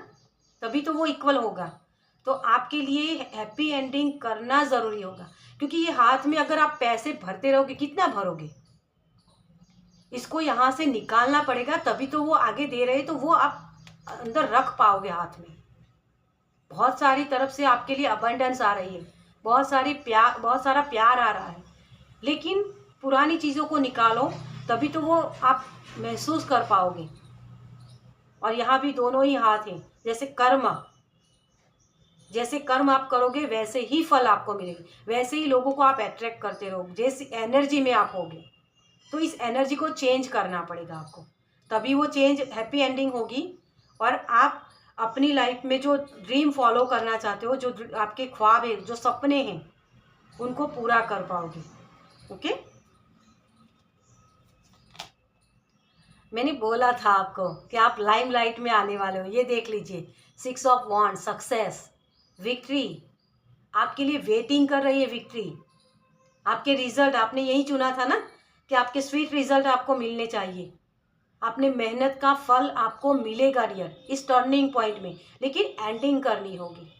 तभी तो वो इक्वल होगा। तो आपके लिए हैप्पी एंडिंग करना ज़रूरी होगा, क्योंकि ये हाथ में अगर आप पैसे भरते रहोगे, कितना भरोगे, इसको यहाँ से निकालना पड़ेगा, तभी तो वो आगे दे रहे, तो वो आप अंदर रख पाओगे हाथ में। बहुत सारी तरफ से आपके लिए अबंडेंस आ रही है, बहुत सारा प्यार आ रहा है, लेकिन पुरानी चीज़ों को निकालो, तभी तो वो आप महसूस कर पाओगे। और यहाँ भी दोनों ही हाथ हैं। जैसे कर्म आप करोगे वैसे ही फल आपको मिलेंगे, वैसे ही लोगों को आप अट्रैक्ट करते रहोगे, जैसी एनर्जी में आप होगे। तो इस एनर्जी को चेंज करना पड़ेगा आपको, तभी वो चेंज हैप्पी एंडिंग होगी। और आप अपनी लाइफ में जो ड्रीम फॉलो करना चाहते हो, जो आपके ख्वाब है, जो सपने हैं, उनको पूरा कर पाओगे। ओके, मैंने बोला था आपको कि आप लाइमलाइट में आने वाले हो। ये देख लीजिए, 6 ऑफ वॉन्ड, सक्सेस, विक्ट्री आपके लिए वेटिंग कर रही है। विक्ट्री, आपके रिजल्ट, आपने यही चुना था ना कि आपके स्वीट रिजल्ट आपको मिलने चाहिए। आपने मेहनत का फल आपको मिलेगा डियर, इस टर्निंग पॉइंट में, लेकिन एंडिंग करनी होगी।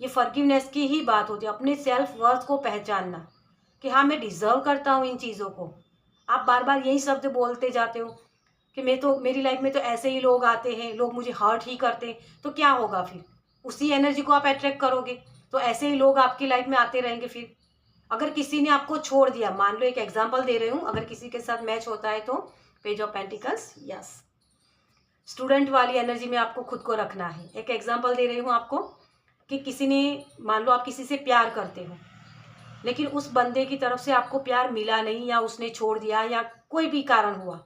ये फॉरगिवनेस की ही बात होती है, अपने सेल्फ वर्थ को पहचानना कि हाँ मैं डिजर्व करता हूँ इन चीज़ों को। आप बार बार यही शब्द बोलते जाते हो कि मेरी लाइफ में तो ऐसे ही लोग आते हैं, लोग मुझे हर्ट ही करते हैं, तो क्या होगा फिर? उसी एनर्जी को आप अट्रैक्ट करोगे, तो ऐसे ही लोग आपकी लाइफ में आते रहेंगे। फिर अगर किसी ने आपको छोड़ दिया, मान लो एक एग्जांपल दे रही हूँ, अगर किसी के साथ मैच होता है तो page of pentacles, yes, student वाली एनर्जी में आपको खुद को रखना है। एक एग्जांपल दे रही हूँ आपको कि किसी ने, मान लो आप किसी से प्यार करते हो, लेकिन उस बंदे की तरफ से आपको प्यार मिला नहीं, या उसने छोड़ दिया, या कोई भी कारण हुआ,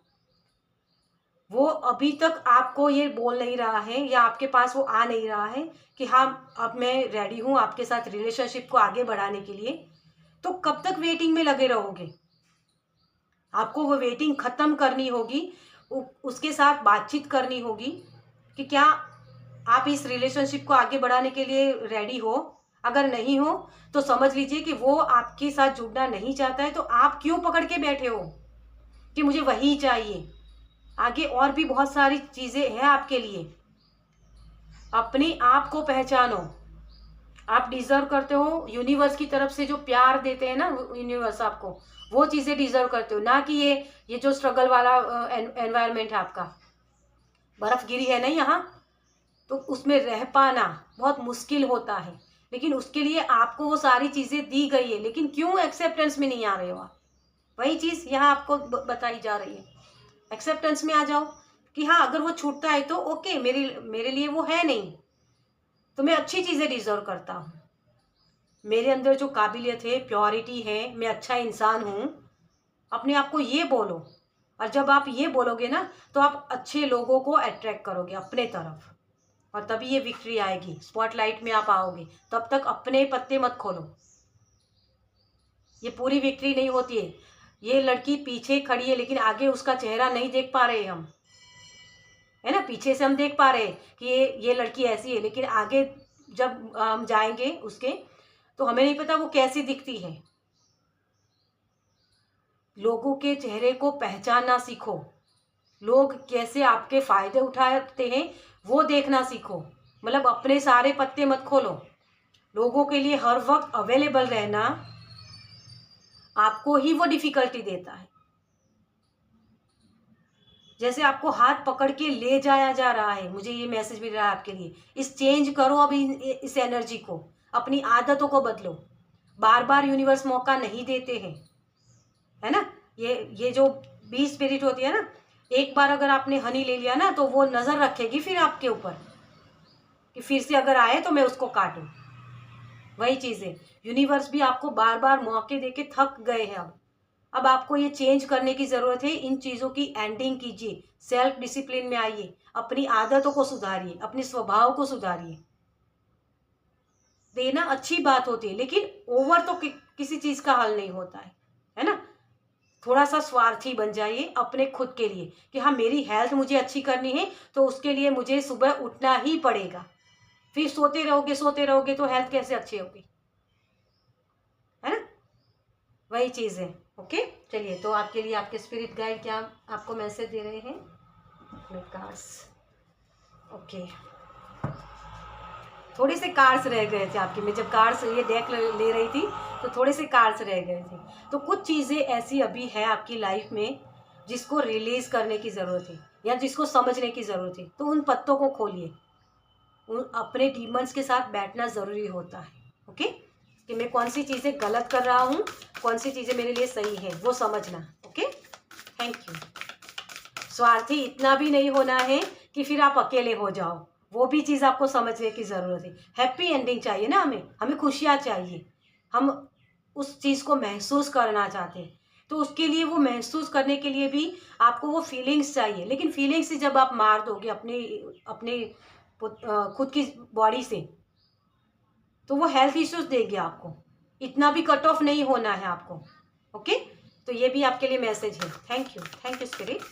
वो अभी तक आपको ये बोल नहीं रहा है, या आपके पास वो आ नहीं रहा है कि हाँ अब मैं रेडी हूँ आपके साथ रिलेशनशिप को आगे बढ़ाने के लिए, तो कब तक वेटिंग में लगे रहोगे? आपको वो वेटिंग ख़त्म करनी होगी, उसके साथ बातचीत करनी होगी कि क्या आप इस रिलेशनशिप को आगे बढ़ाने के लिए रेडी हो। अगर नहीं हो तो समझ लीजिए कि वो आपके साथ जुड़ना नहीं चाहता है, तो आप क्यों पकड़ के बैठे हो कि मुझे वही चाहिए। आगे और भी बहुत सारी चीज़ें हैं आपके लिए। अपने आप को पहचानो, आप डिजर्व करते हो। यूनिवर्स की तरफ से जो प्यार देते हैं ना यूनिवर्स आपको, वो चीज़ें डिजर्व करते हो, ना कि ये जो स्ट्रगल वाला एनवायरनमेंट है आपका। बर्फ़ गिरी है ना यहाँ, तो उसमें रह पाना बहुत मुश्किल होता है, लेकिन उसके लिए आपको वो सारी चीज़ें दी गई है, लेकिन क्यों एक्सेप्टेंस में नहीं आ रहे हो आप? वही चीज़ यहाँ आपको बताई जा रही है। एक्सेप्टेंस में आ जाओ कि हाँ अगर वो छूटता है तो ओके, मेरे लिए वो है नहीं, तो मैं अच्छी चीज़ें डिजर्व करता हूँ। मेरे अंदर जो काबिलियत है, प्योरिटी है, मैं अच्छा इंसान हूँ, अपने आप को ये बोलो। और जब आप ये बोलोगे ना, तो आप अच्छे लोगों को अट्रैक्ट करोगे अपने तरफ, और तभी ये विक्ट्री आएगी, स्पॉटलाइट में आप आओगे। तब तक अपने पत्ते मत खोलो, ये पूरी विक्ट्री नहीं होती है। ये लड़की पीछे खड़ी है, लेकिन आगे उसका चेहरा नहीं देख पा रहे हम, है ना। पीछे से हम देख पा रहे हैं कि ये लड़की ऐसी है, लेकिन आगे जब हम जाएंगे उसके, तो हमें नहीं पता वो कैसी दिखती है। लोगों के चेहरे को पहचानना सीखो, लोग कैसे आपके फायदे उठाते हैं वो देखना सीखो। मतलब अपने सारे पत्ते मत खोलो। लोगों के लिए हर वक्त अवेलेबल रहना आपको ही वो डिफिकल्टी देता है। जैसे आपको हाथ पकड़ के ले जाया जा रहा है, मुझे ये मैसेज मिल रहा है आपके लिए। इस चेंज करो अभी इस एनर्जी को, अपनी आदतों को बदलो। बार बार यूनिवर्स मौका नहीं देते हैं, है ना। ये जो बी स्पिरिट होती है ना, एक बार अगर आपने हनी ले लिया ना, तो वो नज़र रखेगी फिर आपके ऊपर कि फिर से अगर आए तो मैं उसको काटूं। वही चीज़ें, यूनिवर्स भी आपको बार बार मौके देके थक गए हैं। अब आपको ये चेंज करने की ज़रूरत है। इन चीज़ों की एंडिंग कीजिए, सेल्फ डिसिप्लिन में आइए, अपनी आदतों को सुधारिए, अपने स्वभाव को सुधारिए। देना अच्छी बात होती है, लेकिन ओवर तो किसी चीज़ का हल नहीं होता है ना। थोड़ा सा स्वार्थी बन जाइए अपने खुद के लिए कि हाँ मेरी हेल्थ मुझे अच्छी करनी है, तो उसके लिए मुझे सुबह उठना ही पड़ेगा। फिर सोते रहोगे तो हेल्थ कैसे अच्छी होगी, है ना। वही चीज़ है। ओके, चलिए, तो आपके लिए आपके स्पिरिट गाइड क्या आपको मैसेज दे रहे हैं? कार्ड्स, ओके, थोड़े से कार्ड्स रह गए थे आपके में। जब कार्ड्स ये डेक ले रही थी तो थोड़े से कार्ड्स रह गए थे। तो कुछ चीज़ें ऐसी अभी है आपकी लाइफ में जिसको रिलीज़ करने की ज़रूरत है, या जिसको समझने की ज़रूरत है। तो उन पत्तों को खोलिए, उन अपने डीमंस के साथ बैठना ज़रूरी होता है। ओके, कि मैं कौन सी चीज़ें गलत कर रहा हूँ, कौन सी चीज़ें मेरे लिए सही है, वो समझना। Okay, thank you. स्वार्थी इतना भी नहीं होना है कि फिर आप अकेले हो जाओ। वो भी चीज़ आपको समझने की ज़रूरत है। हैप्पी एंडिंग चाहिए ना, हमें खुशियाँ चाहिए। हम उस चीज़ को महसूस करना चाहते हैं, तो उसके लिए वो महसूस करने के लिए भी आपको वो फीलिंग्स चाहिए। लेकिन फीलिंग्स से जब आप मार दोगे अपने अपने खुद की बॉडी से, तो वो हेल्थ इश्यूज देगी आपको। इतना भी कट ऑफ नहीं होना है आपको। ओके, तो ये भी आपके लिए मैसेज है। Thank you spirit,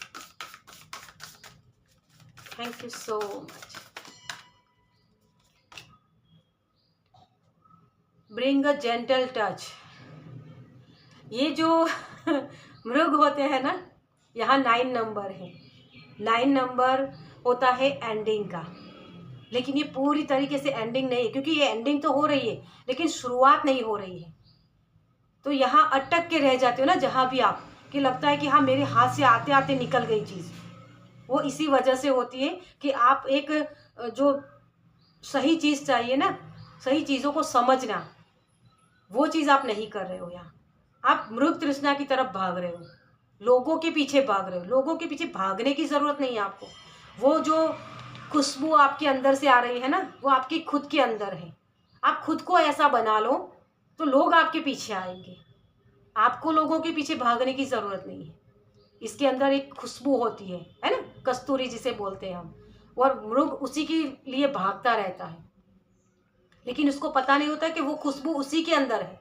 thank you so much. Bring a gentle touch. ये जो मृग होते हैं ना, यहाँ 9 नंबर है। 9 नंबर होता है एंडिंग का, लेकिन ये पूरी तरीके से एंडिंग नहीं है, क्योंकि ये एंडिंग तो हो रही है लेकिन शुरुआत नहीं हो रही है। तो यहाँ अटक के रह जाते हो ना, जहाँ भी आप कि लगता है कि हाँ मेरे हाथ से आते आते निकल गई चीज़। वो इसी वजह से होती है कि आप एक जो सही चीज़ चाहिए ना, सही चीज़ों को समझना, वो चीज़ आप नहीं कर रहे हो। यहाँ आप मृग तृष्णा की तरफ भाग रहे हो, लोगों के पीछे भाग रहे हो। लोगों के पीछे भागने की ज़रूरत नहीं है आपको। वो जो खुशबू आपके अंदर से आ रही है ना, वो आपकी खुद के अंदर है। आप खुद को ऐसा बना लो तो लोग आपके पीछे आएंगे। आपको लोगों के पीछे भागने की ज़रूरत नहीं है। इसके अंदर एक खुशबू होती है ना, कस्तूरी जिसे बोलते हैं हम, और मृग उसी के लिए भागता रहता है, लेकिन उसको पता नहीं होता कि वो खुशबू उसी के अंदर है।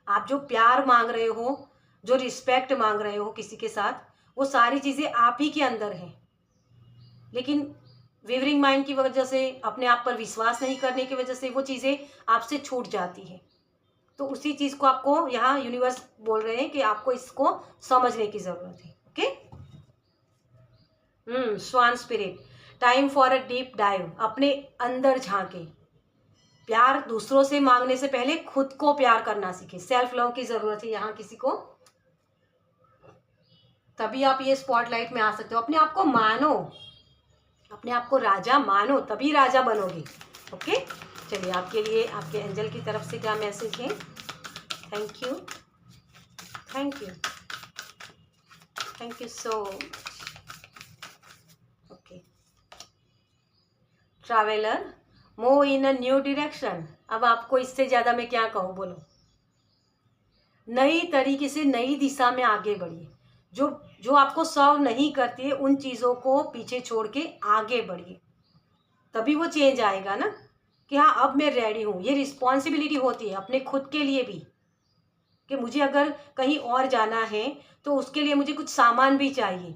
आप जो प्यार मांग रहे हो, जो रिस्पेक्ट मांग रहे हो किसी के साथ, वो सारी चीज़ें आप ही के अंदर हैं। लेकिन वेवरिंग माइंड की वजह से, अपने आप पर विश्वास नहीं करने की वजह से वो चीज़ें आपसे छूट जाती है। तो उसी चीज़ को आपको यहाँ यूनिवर्स बोल रहे हैं कि आपको इसको समझने की ज़रूरत है। Okay, swan spirit, time for a deep dive. अपने अंदर झांके। प्यार दूसरों से मांगने से पहले खुद को प्यार करना सीखे। सेल्फ लव की ज़रूरत है यहाँ किसी को, तभी आप ये स्पॉटलाइट में आ सकते हो। अपने आप को मानो, अपने आप को राजा मानो, तभी राजा बनोगे। ओके, चलिए आपके लिए आपके एंजल की तरफ से क्या मैसेज है। Thank you, thank you, thank you so much. Okay, traveller, move in a new direction. अब आपको इससे ज़्यादा मैं क्या कहूँ, बोलो। नई तरीके से नई दिशा में आगे बढ़िए। जो जो आपको सर्व नहीं करती है, उन चीज़ों को पीछे छोड़ के आगे बढ़िए, तभी वो चेंज आएगा ना, कि हाँ अब मैं रेडी हूँ। ये रिस्पॉन्सिबिलिटी होती है अपने खुद के लिए भी, कि मुझे अगर कहीं और जाना है तो उसके लिए मुझे कुछ सामान भी चाहिए।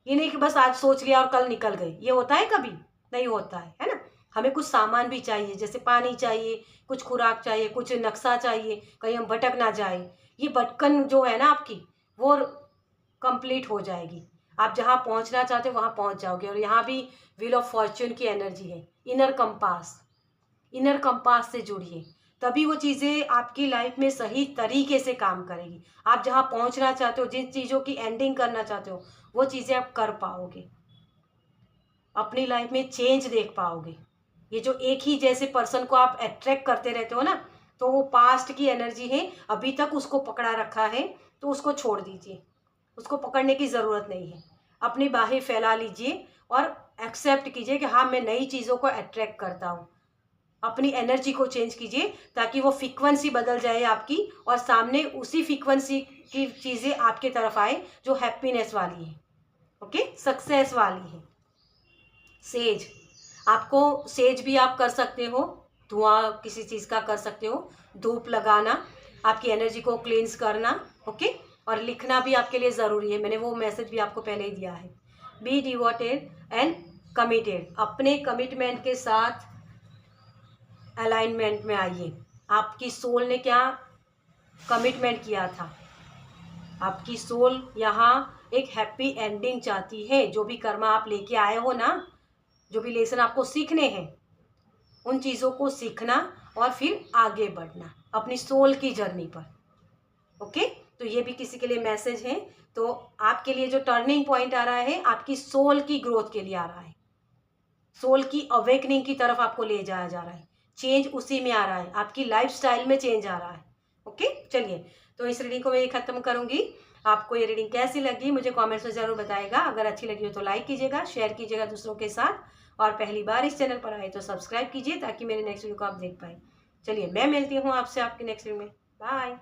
ये नहीं कि बस आज सोच लिया और कल निकल गए। ये होता है कभी? नहीं होता है ना। हमें कुछ सामान भी चाहिए, जैसे पानी चाहिए, कुछ खुराक चाहिए, कुछ नक्शा चाहिए, कहीं हम भटक ना जाए। ये भटकन जो है ना आपकी, वो कंप्लीट हो जाएगी। आप जहाँ पहुँचना चाहते हो वहाँ पहुँच जाओगे। और यहाँ भी व्हील ऑफ फॉर्च्यून की एनर्जी है। इनर कंपास, इनर कंपास से जुड़िए, तभी वो चीज़ें आपकी लाइफ में सही तरीके से काम करेगी। आप जहाँ पहुँचना चाहते हो, जिन चीज़ों की एंडिंग करना चाहते हो, वो चीज़ें आप कर पाओगे। अपनी लाइफ में चेंज देख पाओगे। ये जो एक ही जैसे पर्सन को आप अट्रैक्ट करते रहते हो ना, तो वो पास्ट की एनर्जी है, अभी तक उसको पकड़ा रखा है, तो उसको छोड़ दीजिए। उसको पकड़ने की ज़रूरत नहीं है। अपनी बाहें फैला लीजिए और एक्सेप्ट कीजिए कि हाँ मैं नई चीज़ों को अट्रैक्ट करता हूँ। अपनी एनर्जी को चेंज कीजिए ताकि वो फ्रीक्वेंसी बदल जाए आपकी, और सामने उसी फ्रीक्वेंसी की चीज़ें आपके तरफ आए जो हैप्पीनेस वाली है। ओके, सक्सेस वाली है। सेज, आपको सेज भी आप कर सकते हो, धुआं किसी चीज़ का कर सकते हो, धूप लगाना, आपकी एनर्जी को क्लींस करना। ओके, और लिखना भी आपके लिए ज़रूरी है। मैंने वो मैसेज भी आपको पहले ही दिया है। बी डिवोटेड एंड कमिटेड, अपने कमिटमेंट के साथ अलाइनमेंट में आइए। आपकी सोल ने क्या कमिटमेंट किया था? आपकी सोल यहाँ एक हैप्पी एंडिंग चाहती है। जो भी कर्मा आप लेके आए हो ना, जो भी लेसन आपको सीखने हैं, उन चीज़ों को सीखना और फिर आगे बढ़ना अपनी सोल की जर्नी पर। ओके, तो ये भी किसी के लिए मैसेज है। तो आपके लिए जो टर्निंग पॉइंट आ रहा है, आपकी सोल की ग्रोथ के लिए आ रहा है। सोल की अवेकनिंग की तरफ आपको ले जाया जा रहा है। चेंज उसी में आ रहा है, आपकी लाइफस्टाइल में चेंज आ रहा है। ओके, चलिए तो इस रीडिंग को मैं ख़त्म करूँगी। आपको ये रीडिंग कैसी लगी मुझे कमेंट्स में ज़रूर बताएगा। अगर अच्छी लगी हो तो लाइक कीजिएगा, शेयर कीजिएगा दूसरों के साथ, और पहली बार इस चैनल पर आए तो सब्सक्राइब कीजिए ताकि मेरे नेक्स्ट वीडियो को आप देख पाए। चलिए मैं मिलती हूँ आपसे आपके नेक्स्ट वीडियो में। बाय।